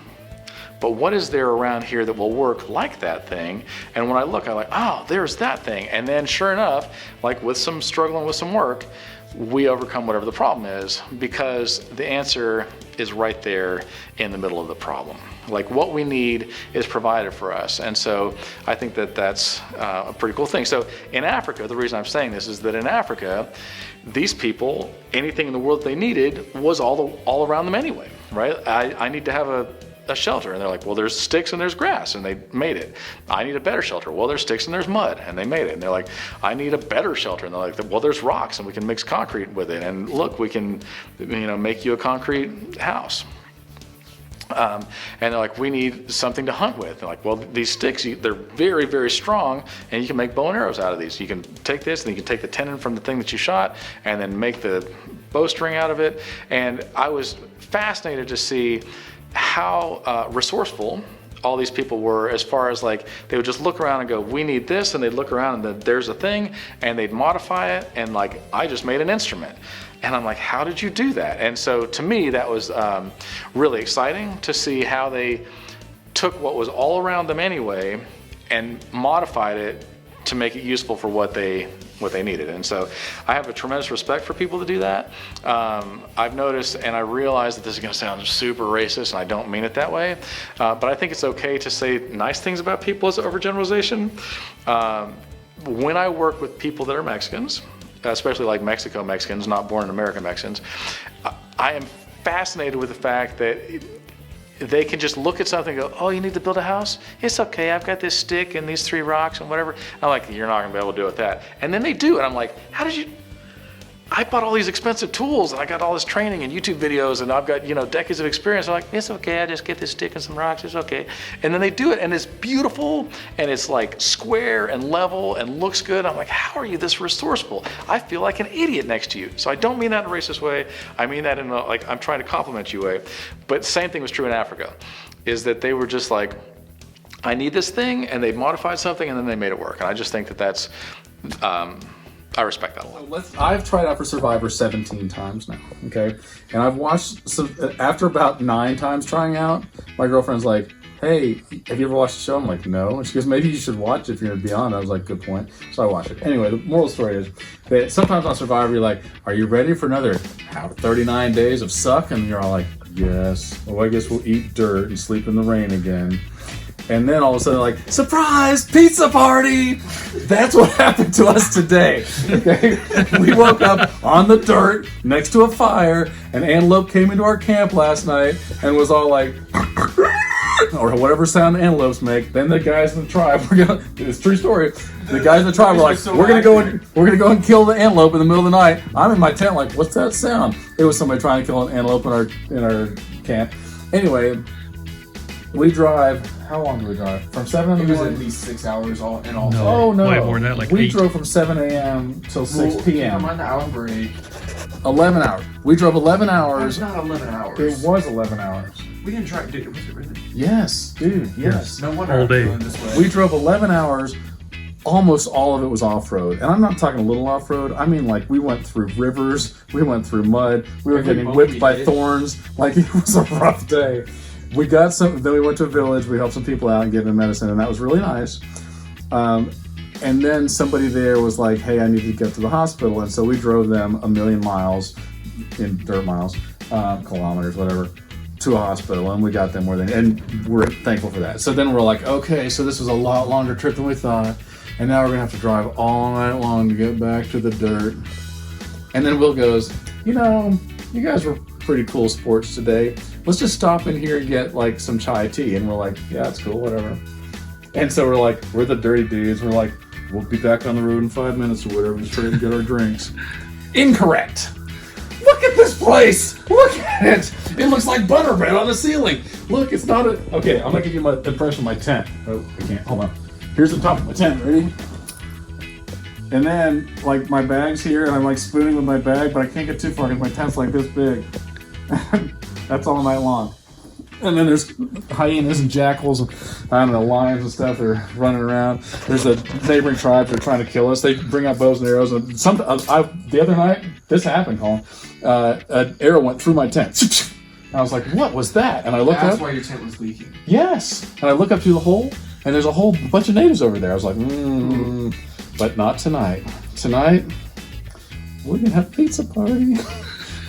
but what is there around here that will work like that thing? And when I look, I'm like, oh, there's that thing. And then sure enough, like with some struggling with some work, we overcome whatever the problem is, because the answer is right there in the middle of the problem. Like what we need is provided for us. And so I think that that's a pretty cool thing. So in Africa, the reason I'm saying this is that in Africa, these people, anything in the world they needed was all around them anyway, right? I need to have a shelter, and they're like, well, there's sticks and there's grass, and they made it. I need a better shelter. Well, there's sticks and there's mud, and they made it. And they're like, I need a better shelter, and they're like, well, there's rocks, and we can mix concrete with it, and look, we can, make you a concrete house. And they're like, we need something to hunt with. They're like, well, these sticks, they're very, very strong, and you can make bow and arrows out of these. You can take this, and you can take the tendon from the thing that you shot, and then make the bowstring out of it. And I was fascinated to see how resourceful all these people were, as far as like, they would just look around and go, we need this, and they'd look around and then there's a thing, and they'd modify it, and like, I just made an instrument. And I'm like, how did you do that? And so to me, that was really exciting to see how they took what was all around them anyway and modified it to make it useful for what they needed. And so I have a tremendous respect for people to do that. I've noticed, and I realize that this is going to sound super racist, and I don't mean it that way, but I think it's okay to say nice things about people as overgeneralization. When I work with people that are Mexicans, especially like Mexico Mexicans, not born in America Mexicans, I am fascinated with the fact that they can just look at something and go, oh, you need to build a house? It's okay, I've got this stick and these 3 rocks and whatever. I'm like, you're not gonna be able to do it with that. And then they do, and I'm like, how did you? I bought all these expensive tools, and I got all this training and YouTube videos, and I've got, decades of experience. I'm like, it's okay, I just get this stick and some rocks, it's okay. And then they do it, and it's beautiful, and it's like square and level and looks good. I'm like, how are you this resourceful? I feel like an idiot next to you. So I don't mean that in a racist way. I mean that in a, like, I'm trying to compliment you way. But same thing was true in Africa, is that they were just like, I need this thing, and they modified something, and then they made it work. And I just think that that's, I respect that a lot. I've tried out for Survivor 17 times now, okay? And I've watched, after about 9 times trying out, my girlfriend's like, hey, have you ever watched the show? I'm like, no. And she goes, maybe you should watch it if you're going to be on. I was like, good point. So I watched it. Anyway, the moral of the story is that sometimes on Survivor, you're like, are you ready for another 39 days of suck? And you're all like, yes. Well, I guess we'll eat dirt and sleep in the rain again. And then all of a sudden, like, surprise, pizza party! That's what happened to us today, okay? We woke up on the dirt next to a fire. An antelope came into our camp last night and was all like, or whatever sound antelopes make. Then the guys in the tribe it's a true story. The guys in the tribe were like, we're gonna go and kill the antelope in the middle of the night. I'm in my tent like, what's that sound? It was somebody trying to kill an antelope in our camp. Anyway, we drive. How long do we drive? From 7 in the morning? It was at least 6 hours all in all. Oh no! Way more than that, like we 8. drove from 7 a.m. till 6 p.m. I'm on the hour break. 11 hours. We drove 11 hours. It's not 11 hours. It was 11 hours. We didn't try. Was it really? Yes, dude. Yes. No wonder All I'm day. feeling this way. We drove 11 hours. Almost all of it was off-road. And I'm not talking a little off-road. I mean, like, we went through rivers. We went through mud. We were getting whipped by thorns. Like, it was a rough day. We got some, then we went to a village, we helped some people out and gave them medicine, and that was really nice. And then somebody there was like, hey, I need to get to the hospital. And so we drove them 1,000,000 miles, in dirt miles, kilometers, whatever, to a hospital, and we got them where they, and we're thankful for that. So then we're like, okay, so this was a lot longer trip than we thought, and now we're gonna have to drive all night long to get back to the dirt. And then Will goes, you guys were pretty cool sports today. Let's just stop in here and get like some chai tea. And we're like, yeah, that's cool, whatever. And so we're like, we're the dirty dudes. We're like, we'll be back on the road in 5 minutes or whatever. Just try to get our drinks. Incorrect. Look at this place. Look at it. It looks like butter bread on the ceiling. Look, it's not a... Okay, I'm going to give you my impression of my tent. Oh, I can't. Hold on. Here's the top of my tent. Ready? And then, like, my bag's here, and I'm, like, spooning with my bag, but I can't get too far because my tent's, like, this big. That's all night long. And then there's hyenas and jackals and, I don't know, lions and stuff. They're running around. There's a neighboring tribes that are trying to kill us. They bring out bows and arrows. And the other night, this happened, Colin. An arrow went through my tent. I was like, what was that? And I looked up. That's why your tent was leaking. Yes. And I look up through the hole, and there's a whole bunch of natives over there. I was like, but not tonight. Tonight, we're going to have a pizza party.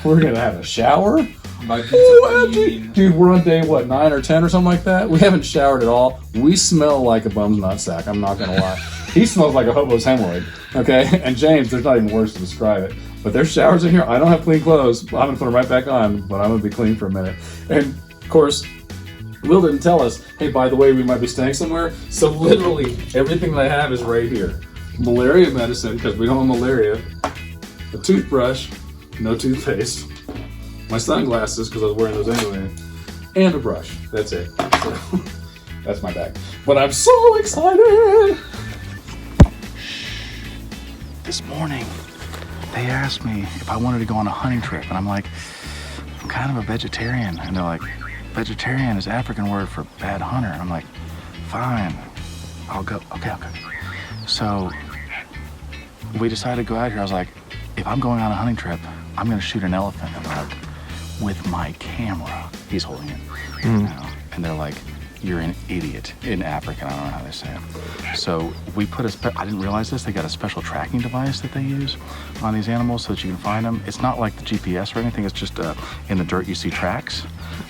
We're going to have a shower. By pizza party, you mean... Dude, we're on day, 9 or 10 or something like that? We haven't showered at all. We smell like a bum's nutsack, I'm not going to lie. He smells like a hobo's hemorrhoid, okay? And James, there's not even words to describe it. But there's showers in here. I don't have clean clothes. I'm going to put them right back on, but I'm going to be clean for a minute. And, of course, Will didn't tell us, hey, by the way, we might be staying somewhere. So literally everything that I have is right here. Malaria medicine, because we don't have malaria. A toothbrush, no toothpaste. My sunglasses, because I was wearing those anyway. And a brush. That's it. So, that's my bag. But I'm so excited! This morning, they asked me if I wanted to go on a hunting trip, and I'm like, I'm kind of a vegetarian. And they're like, vegetarian is African word for bad hunter. And I'm like, fine, I'll go. Okay. So we decided to go out here. I was like, if I'm going on a hunting trip, I'm gonna shoot an elephant. And they're like, with my camera. He's holding it. And they're like, you're an idiot in African. I don't know how they say it. So we put I didn't realize this, they got a special tracking device that they use on these animals so that you can find them. It's not like the GPS or anything, it's just in the dirt you see tracks.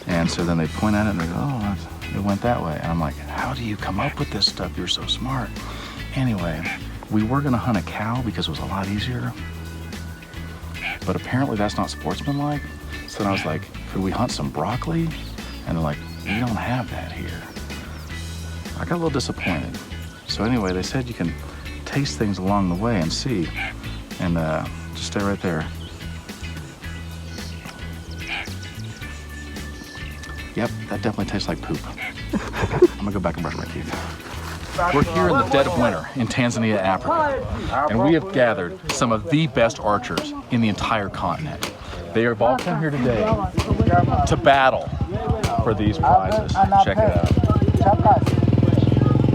And so then they point at it and they go, oh, it went that way. And I'm like, how do you come up with this stuff? You're so smart. Anyway, we were gonna hunt a cow because it was a lot easier. But apparently that's not sportsmanlike. So then I was like, could we hunt some broccoli? And they're like, we don't have that here. I got a little disappointed. So anyway, they said you can taste things along the way and see. And just stay right there. Yep, that definitely tastes like poop. I'm gonna go back and brush my teeth. We're here in the dead of winter in Tanzania, Africa. And we have gathered some of the best archers in the entire continent. They have all come here today to battle for these prizes. Check it out.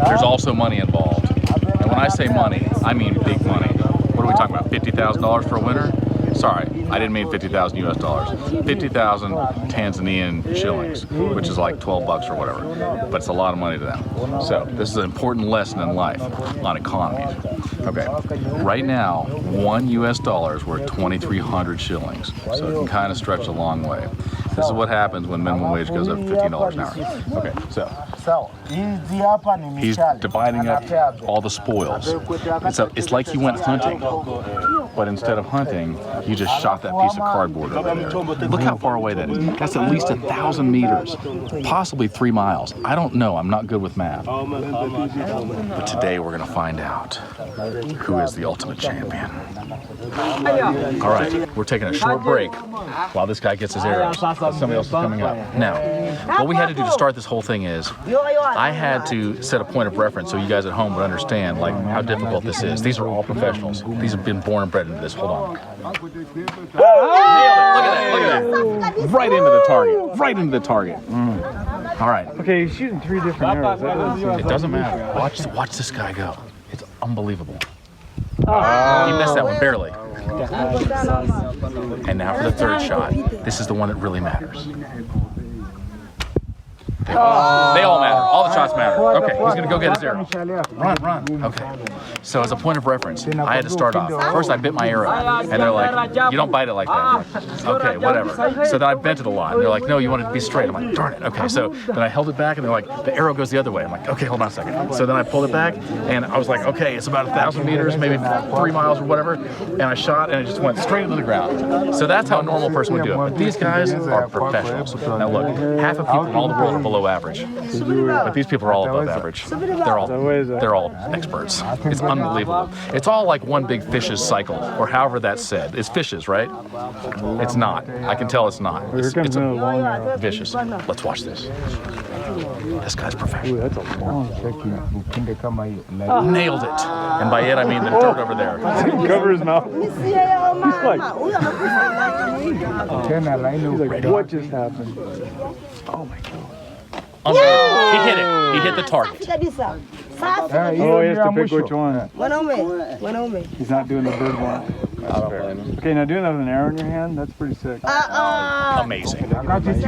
There's also money involved. And when I say money, I mean big money. What are we talking about, $50,000 for a winner? Sorry, I didn't mean 50,000 US dollars. 50,000 Tanzanian shillings, which is like 12 bucks or whatever. But it's a lot of money to them. So this is an important lesson in life on economies. Okay, right now, $1 US is worth 2,300 shillings. So it can kind of stretch a long way. This is what happens when minimum wage goes up $15 an hour. Okay, so he's dividing up all the spoils. And so it's like he went hunting, but instead of hunting, you just shot that piece of cardboard over there. Look how far away that is. That's at least 1,000 meters, possibly 3 miles. I don't know, I'm not good with math. But today we're gonna find out who is the ultimate champion. All right, we're taking a short break while this guy gets his arrows. Somebody else is coming up. Now, what we had to do to start this whole thing is, I had to set a point of reference so you guys at home would understand like how difficult this is. These are all professionals. These have been born and bred into this. Hold on. Nailed it. Look at that. Right into the target. Right into the target. All right. Okay, he's shooting 3 different arrows. It doesn't matter. Watch this guy go. It's unbelievable. He missed that one barely. And now for the third shot. This is the one that really matters. They all matter. All the shots matter. Okay, he's gonna go get his arrow. Run. Okay. So as a point of reference, I had to start off. First I bit my arrow, and they're like, you don't bite it like that. Okay, whatever. So then I bent it a lot, and they're like, no, you want it to be straight. I'm like, darn it. Okay, so then I held it back, and they're like, the arrow goes the other way. I'm like, okay, hold on a second. So then I pulled it back, and I was like, okay, it's about 1,000 meters, maybe 3 miles or whatever. And I shot, and it just went straight into the ground. So that's how a normal person would do it. But these guys are professionals. Now look, half of people in all the world are below average. But these people are all above average. They're all experts. It's unbelievable. It's all like one big fish's cycle, or however that's said. It's fishes, right? It's not. I can tell it's not. It's vicious. Let's watch this. This guy's professional. That's a long Nailed it. And by it, I mean the dirt over there. Cover his mouth. He's like, what just happened? Oh my God. He hit it. He hit the target. Oh, he has to pick which one. He's not doing the bird one. Okay, now doing that with an arrow in your hand, that's pretty sick. Amazing. Welcome to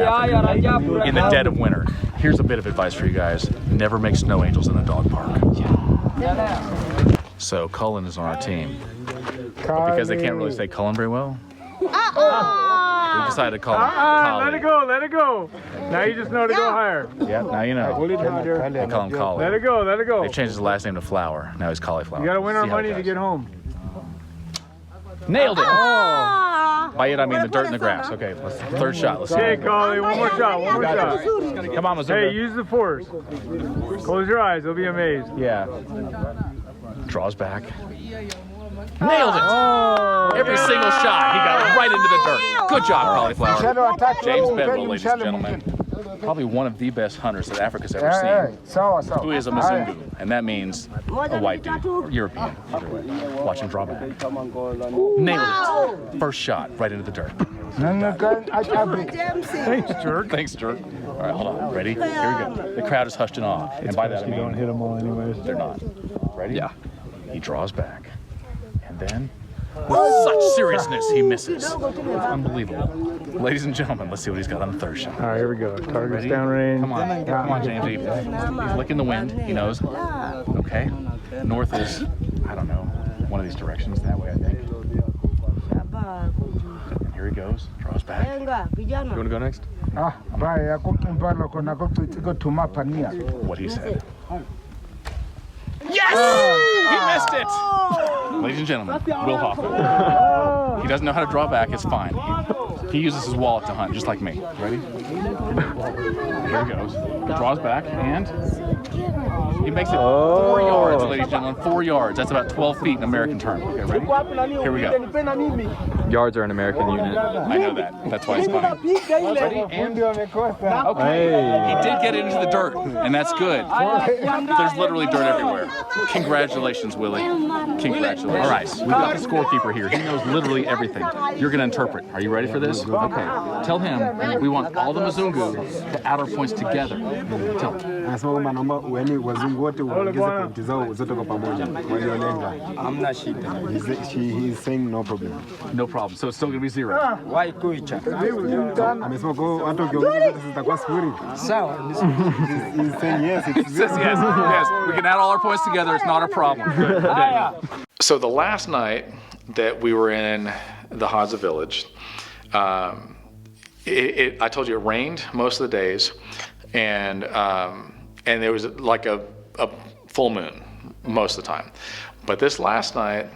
Africa. In the dead of winter. Here's a bit of advice for you guys. Never make snow angels in a dog park. So Cullen is on our team. But because they can't really say Cullen very well, we decided to call him Collie. Let it go. Now you just know to go higher. Yeah, now you know. They call him Collie. Let it go. They've changed his last name to Flower. Now he's Cauliflower. You gotta win our money to get home. Nailed it. By it, I mean the dirt and the grass. Okay, third shot. Let's see. Hey, Collie, one more shot, one more shot. Come on, Mazunga. Hey, use the force. Close your eyes, you'll be amazed. Yeah. Draws back. Nailed it! Every single shot, he got right into the dirt. Good job, Cauliflower. James Bedwell, ladies and gentlemen. Probably one of the best hunters that Africa's ever seen. Who is a Mzungu, and that means a white dude, or European, either way. Watch him draw back. Nailed it. First shot, right into the dirt. Thanks, jerk. Thanks, jerk. All right, hold on. Ready? Here we go. The crowd is hushed and awe. And by that I mean, don't hit them all anyways. they're not. Ready? Yeah. He draws back. And then, with such seriousness, he misses. Unbelievable. Ladies and gentlemen, let's see what he's got on the third shot. All right, here we go. Target's Ready? downrange. Come on, James. He's licking the wind. He knows. Okay. North is, I don't know, one of these directions. That way, I think. And here he goes. Draws back. You want to go next? What he said. Yes! He missed it! Ladies and gentlemen, Will Hoffman. He doesn't know how to draw back, it's fine. He uses his wallet to hunt, just like me. Ready? Here he goes. Draws back, and he makes it 4 yards, ladies and gentlemen. 4 yards. That's about 12 feet in American terms. Okay, ready? Here we go. Yards are an American unit. I know that. That's why it's funny. Ready? And okay. He did get into the dirt, and that's good. There's literally dirt everywhere. Congratulations, Willie. Congratulations. All right, we've got the scorekeeper here. He knows literally everything. You're going to interpret. Are you ready for this? Okay. Tell him we want all the Mzungu to add our points together. Tell him. He's saying no problem. No problem. So it's still going to be 0. Why kuicha? He's saying yes. He says yes. Yes. We can add all our points together. It's not a problem. Good. Okay. So the last night that we were in the Hadza village, I told you it rained most of the days, and there was like a full moon most of the time. But this last night,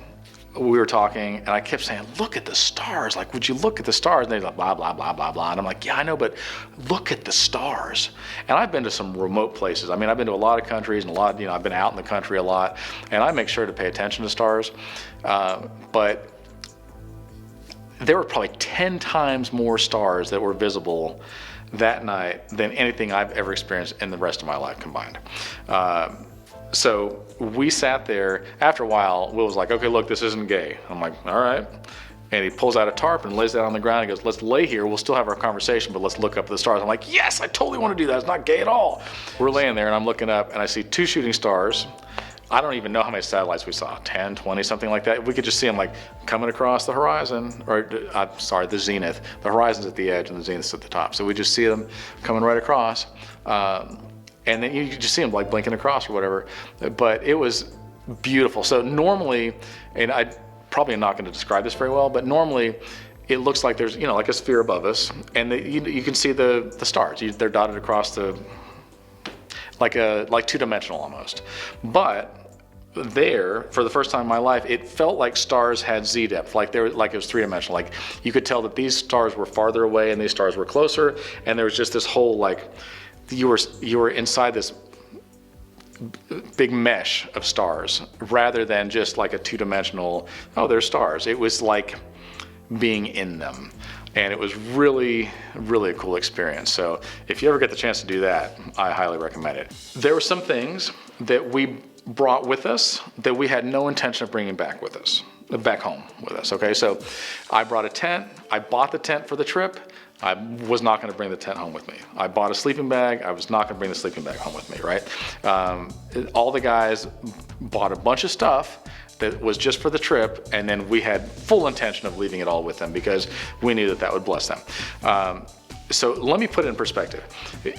we were talking, and I kept saying, look at the stars. Like, would you look at the stars? And they're like, blah, blah, blah, blah, blah. And I'm like, yeah, I know, but look at the stars. And I've been to some remote places. I mean, I've been to a lot of countries and I've been out in the country a lot, and I make sure to pay attention to stars. But there were probably 10 times more stars that were visible that night than anything I've ever experienced in the rest of my life combined. So we sat there. After a while, Will was like, okay, look, this isn't gay. I'm like, all right. And he pulls out a tarp and lays that on the ground and goes, let's lay here. We'll still have our conversation, but let's look up at the stars. I'm like, yes, I totally want to do that. It's not gay at all. We're laying there and I'm looking up and I see 2 shooting stars. I don't even know how many satellites we saw, 10, 20, something like that. We could just see them like coming across the horizon, or the zenith. The horizon's at the edge and the zenith's at the top. So we just see them coming right across. And then you just see them like blinking across or whatever. But it was beautiful. So normally, and I probably am not going to describe this very well, but normally it looks like there's, like a sphere above us, and you can see the stars. They're dotted across like two-dimensional almost. But there, for the first time in my life, it felt like stars had Z depth, like it was 3-dimensional. Like you could tell that these stars were farther away and these stars were closer, and there was just this whole you were inside this big mesh of stars rather than just like a 2-dimensional, oh, there's stars. It was like being in them. And it was really, really a cool experience. So if you ever get the chance to do that, I highly recommend it. There were some things that we brought with us that we had no intention of bringing back home with us, okay? So I brought a tent. I bought the tent for the trip. I was not going to bring the tent home with me. I bought a sleeping bag. I was not going to bring the sleeping bag home with me, right? All the guys bought a bunch of stuff that was just for the trip, and then we had full intention of leaving it all with them because we knew that would bless them. So let me put it in perspective.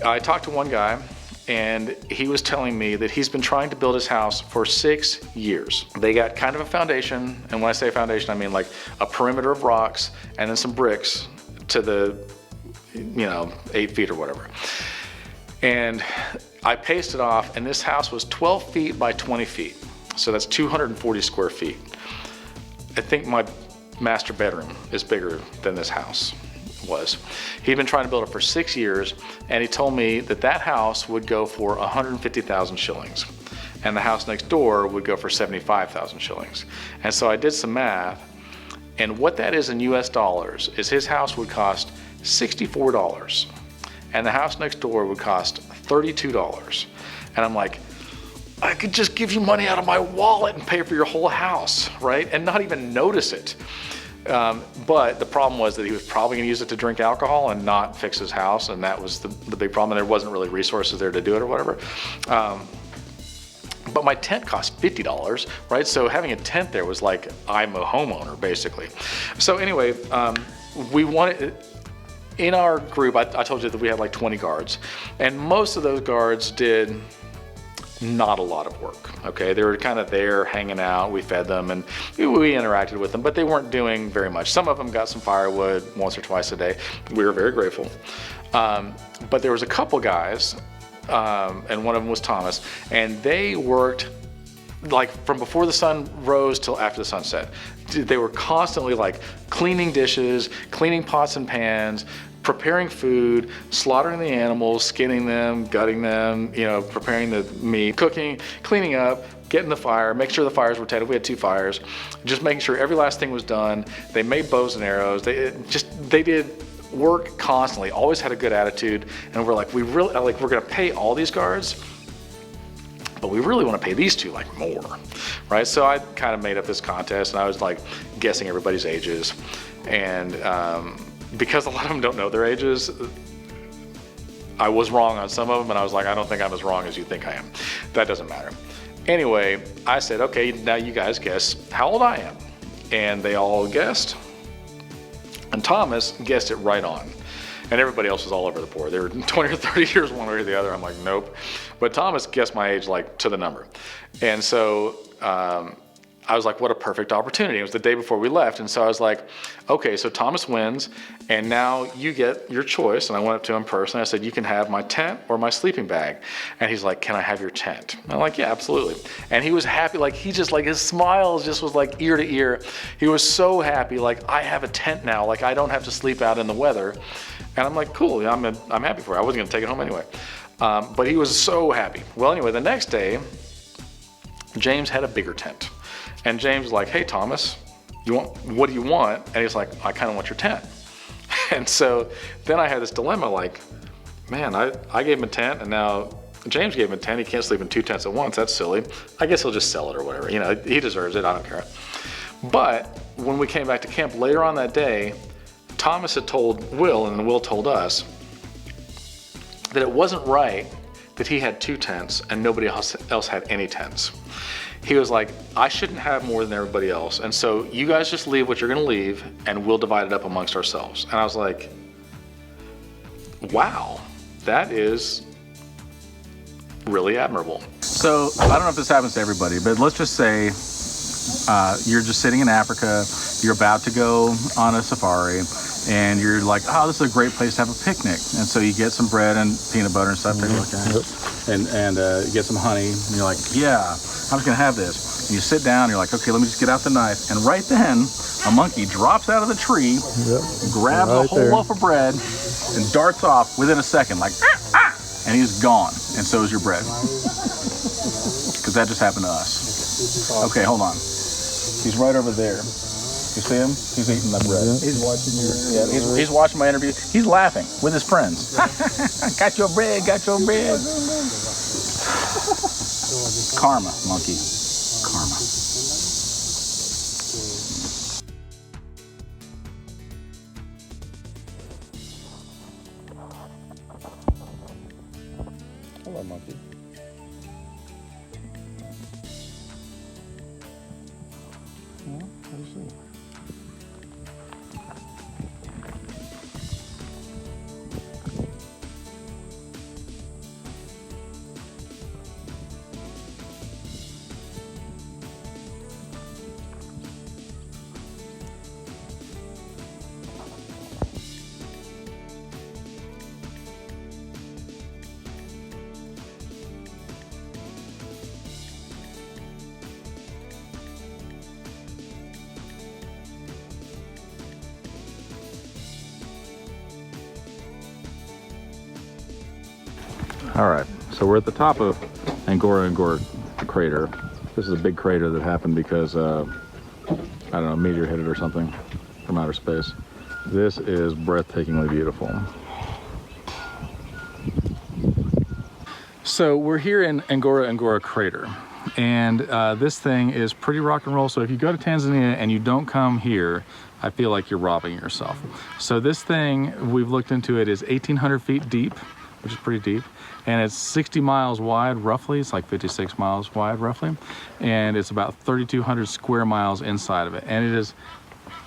I talked to one guy, and he was telling me that he's been trying to build his house for 6 years. They got kind of a foundation, and when I say foundation, I mean like a perimeter of rocks and then some bricks to the 8 feet or whatever. And I paced it off, and this house was 12 feet by 20 feet. So that's 240 square feet. I think my master bedroom is bigger than this house was. He'd been trying to build it for 6 years, and he told me that that house would go for 150,000 shillings, and the house next door would go for 75,000 shillings. And so I did some math, and what that is in US dollars is his house would cost $64, and the house next door would cost $32. And I'm like, I could just give you money out of my wallet and pay for your whole house, right? And not even notice it. But the problem was that he was probably going to use it to drink alcohol and not fix his house, and that was the big problem. And there wasn't really resources there to do it or whatever. But my tent cost $50, right? So having a tent there was like, I'm a homeowner, basically. So anyway, we wanted, in our group, I told you that we had like 20 guards, and most of those guards did not a lot of work, okay? They were kind of there hanging out, we fed them, and we interacted with them, but they weren't doing very much. Some of them got some firewood once or twice a day. We were very grateful. But there was a couple guys, and one of them was Thomas, and they worked like from before the sun rose till after the sunset. They were constantly like cleaning dishes, cleaning pots and pans, preparing food, slaughtering the animals, skinning them, gutting them, you know, preparing the meat, cooking, cleaning up, getting the fire, make sure the fires were tended. We had 2 fires, just making sure every last thing was done. They made bows and arrows. They did work constantly, always had a good attitude. And we're like, we're gonna pay all these guards, but we really want to pay these 2 like more, right? So I kind of made up this contest, and I was like guessing everybody's ages, and because a lot of them don't know their ages, I was wrong on some of them, and I was like, I don't think I'm as wrong as you think I am. That doesn't matter. Anyway, I said, okay, now you guys guess how old I am, and they all guessed, and Thomas guessed it right on. And everybody else was all over the board. They were 20 or 30 years one way or the other. I'm like, nope. But Thomas guessed my age like to the number. And so I was like, what a perfect opportunity. It was the day before we left. And so I was like, okay, so Thomas wins, and now you get your choice. And I went up to him personally. I said, you can have my tent or my sleeping bag. And he's like, can I have your tent? And I'm like, yeah, absolutely. And he was happy. Like, he just like, his smile just was like ear to ear. He was so happy. Like, I have a tent now. Like, I don't have to sleep out in the weather. And I'm like, cool, I'm happy for it. I wasn't gonna take it home anyway. But he was so happy. Well, anyway, the next day, James had a bigger tent. And James was like, hey, Thomas, what do you want? And he's like, I kind of want your tent. And so then I had this dilemma, like, man, I gave him a tent, and now James gave him a tent. He can't sleep in 2 tents at once. That's silly. I guess he'll just sell it or whatever. You know, he deserves it. I don't care. But when we came back to camp later on that day, Thomas had told Will, and Will told us, that it wasn't right that he had 2 tents and nobody else had any tents. He was like, I shouldn't have more than everybody else, and so you guys just leave what you're gonna leave, and we'll divide it up amongst ourselves. And I was like, wow, that is really admirable. So I don't know if this happens to everybody, but let's just say you're just sitting in Africa, you're about to go on a safari, and you're like, oh, this is a great place to have a picnic. And so you get some bread and peanut butter and stuff, take a look at it, and you get some honey, and you're like, yeah, I'm just gonna have this. And you sit down, and you're like, okay, let me just get out the knife. And right then, a monkey drops out of the tree, grabs a whole loaf of bread, and darts off within a second, like, and he's gone, and so is your bread. Because that just happened to us. Okay, hold on. He's right over there. You see him? He's eating the bread. He's watching your. Yeah, he's watching my interview. He's laughing with his friends. Got your bread, got your bread. Karma, monkey. Karma. Hello, monkey. Yeah, how do you see? All right, so we're at the top of Ngorangora Crater. This is a big crater that happened because, I don't know, a meteor hit it or something from outer space. This is breathtakingly beautiful. So we're here in Ngorongoro Crater, and this thing is pretty rock and roll. So if you go to Tanzania and you don't come here, I feel like you're robbing yourself. So this thing, we've looked into it, is 1,800 feet deep, which is pretty deep, and it's 60 miles wide roughly. It's like 56 miles wide roughly, and it's about 3,200 square miles inside of it, and it is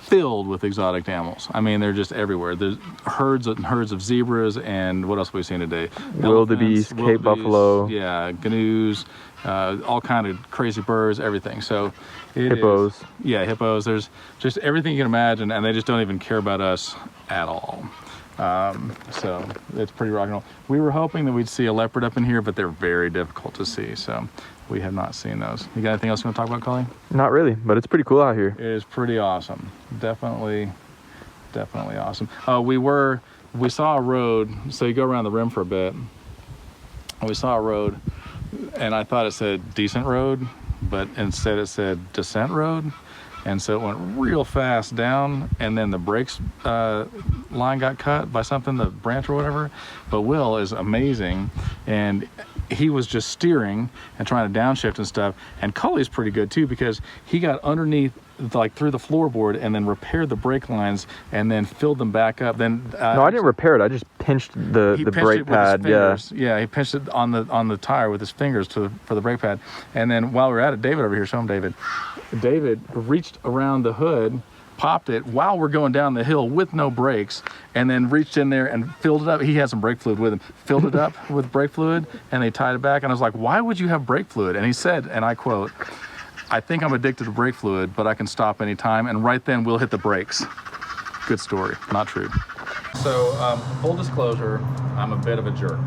filled with exotic animals. I mean, they're just everywhere. There's herds and herds of zebras, and what else have we seen today? Wildebeest, Cape buffalo. Yeah, gnu's, all kind of crazy birds, everything. So Hippos. Yeah, hippos. There's just everything you can imagine, and they just don't even care about us at all. So it's pretty rock and roll. We were hoping that we'd see a leopard up in here, but they're very difficult to see. So we have not seen those. You got anything else you want to talk about, Cully? Not really, but it's pretty cool out here. It is pretty awesome. Definitely awesome. We saw a road. So you go around the rim for a bit. And we saw a road, and I thought it said decent road, but instead it said descent road. And so it went real fast down, and then the brakes line got cut by something, the branch or whatever. But Will is amazing, and he was just steering and trying to downshift and stuff. And Cully's pretty good too, because he got underneath, like through the floorboard, and then repaired the brake lines and then filled them back up. Then no, I didn't repair it. I just pinched the brake pad. Yeah, he pinched it on the tire with his fingers for the brake pad. And then while we're at it, David over here, show him David. David reached around the hood, popped it while we're going down the hill with no brakes, and then reached in there and filled it up. He had some brake fluid with him, filled it up with brake fluid, and they tied it back. And I was like, why would you have brake fluid? And he said, and I quote, "I think I'm addicted to brake fluid, but I can stop anytime." And right then we'll hit the brakes. Good story, not true. So full disclosure, I'm a bit of a jerk.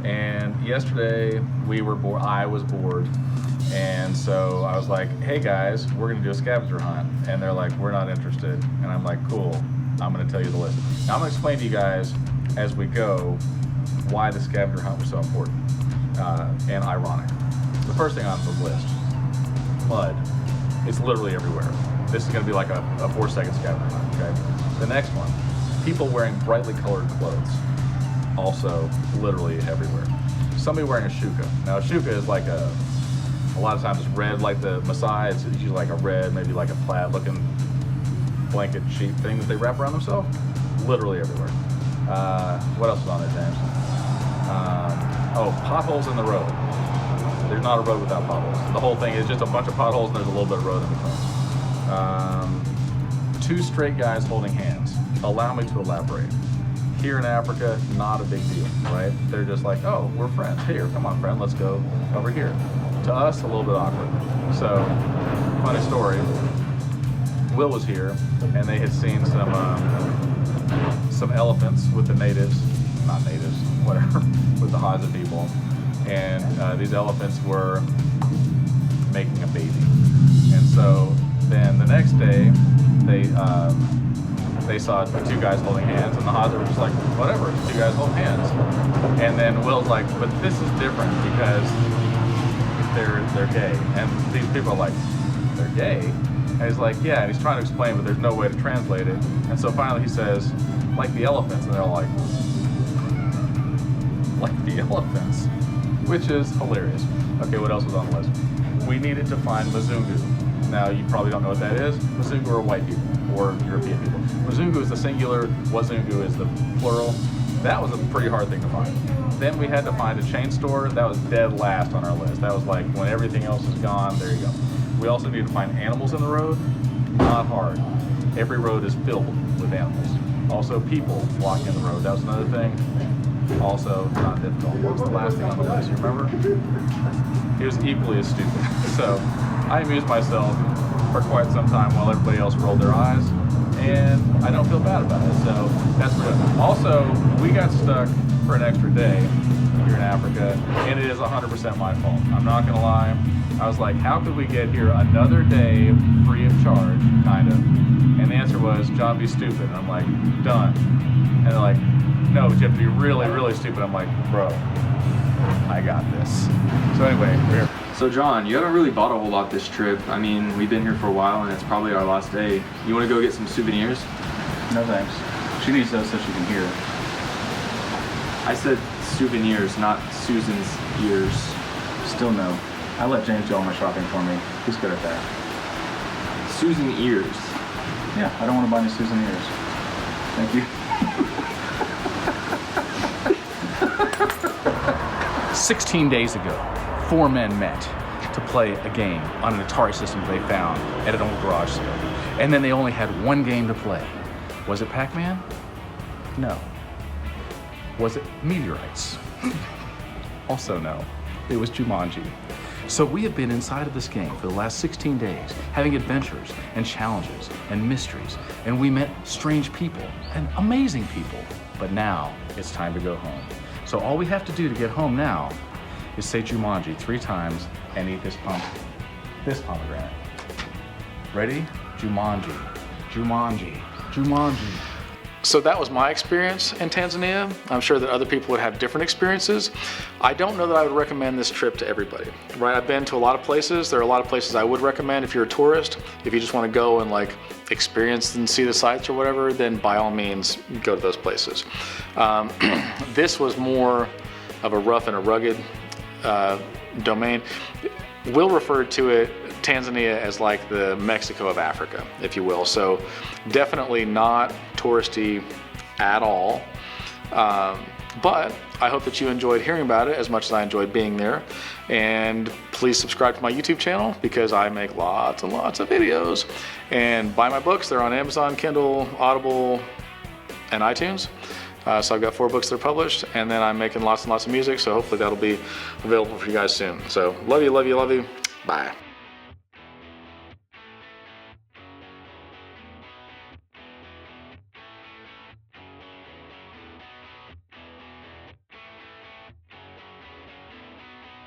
And yesterday I was bored. And so I was like, hey guys, we're gonna do a scavenger hunt. And they're like, we're not interested. And I'm like, cool, I'm gonna tell you the list. Now I'm gonna explain to you guys as we go why the scavenger hunt was so important and ironic. The first thing on the list, mud. It's literally everywhere. This is gonna be like a 4-second scavenger hunt, okay? The next one, people wearing brightly colored clothes. Also literally everywhere. Somebody wearing a shuka. Now a shuka is like a lot of times it's red, like the Maasai. It's usually like a red, maybe like a plaid looking blanket sheet thing that they wrap around themselves. Literally everywhere. What else is on there, James? Potholes in the road. There's not a road without potholes. The whole thing is just a bunch of potholes and there's a little bit of road in between. 2 straight guys holding hands. Allow me to elaborate. Here in Africa, not a big deal, right? They're just like, oh, we're friends. Here, come on, friend, let's go over here. To us, a little bit awkward. So, funny story. Will was here, and they had seen some elephants with the natives, not natives, whatever, with the Hadza people, and these elephants were making a baby. And so then the next day, they saw 2 guys holding hands, and the Hadza were just like, whatever, 2 guys holding hands. And then Will's like, but this is different because they're gay. And these people are like, they're gay? And he's like, yeah, and he's trying to explain, but there's no way to translate it. And so finally he says, like the elephants, and they're all like the elephants, which is hilarious. Okay, what else was on the list? We needed to find Mzungu. Now, you probably don't know what that is. Mzungu are white people, or European people. Mzungu is the singular, Wazungu is the plural. That was a pretty hard thing to find. Then we had to find a chain store. That was dead last on our list. That was like when everything else is gone, there you go. We also need to find animals in the road. Not hard. Every road is filled with animals. Also, people walking in the road. That was another thing. Also, not difficult. What was the last thing on the list? You remember? It was equally as stupid. So, I amused myself for quite some time while everybody else rolled their eyes, and I don't feel bad about it. So, that's pretty good. Also, we got stuck for an extra day here in Africa, and it is 100% my fault. I'm not gonna lie. I was like, how could we get here another day free of charge, kind of? And the answer was, John, be stupid. And I'm like, done. And they're like, no, but you have to be really, really stupid. I'm like, bro, I got this. So anyway, we're here. So John, you haven't really bought a whole lot this trip. I mean, we've been here for a while and it's probably our last day. You want to go get some souvenirs? No thanks. She needs those so she can hear. I said souvenirs, not Susan's ears. Still no. I let James do all my shopping for me. He's good at that. Susan ears. Yeah, I don't want to buy any Susan ears. Thank you. 16 days ago, 4 men met to play a game on an Atari system they found at an old garage sale. And then they only had one game to play. Was it Pac-Man? No. Was it Meteorites? Also no. It was Jumanji. So we have been inside of this game for the last 16 days, having adventures and challenges and mysteries, and we met strange people and amazing people. But now it's time to go home. So all we have to do to get home now is say Jumanji 3 times and eat this pomegranate. Ready? Jumanji, Jumanji, Jumanji. So that was my experience in Tanzania. I'm sure that other people would have different experiences. I don't know that I would recommend this trip to everybody, right? I've been to a lot of places. There are a lot of places I would recommend if you're a tourist. If you just want to go and like experience and see the sights or whatever, then by all means, go to those places. This was more of a rough and a rugged domain. Will refer to it, Tanzania, as like the Mexico of Africa, if you will. So definitely not touristy at all. But I hope that you enjoyed hearing about it as much as I enjoyed being there. And please subscribe to my YouTube channel because I make lots and lots of videos. And buy my books. They're on Amazon, Kindle, Audible, and iTunes. So I've got 4 books that are published, and then I'm making lots and lots of music, so hopefully that'll be available for you guys soon. So love you, love you, love you. Bye.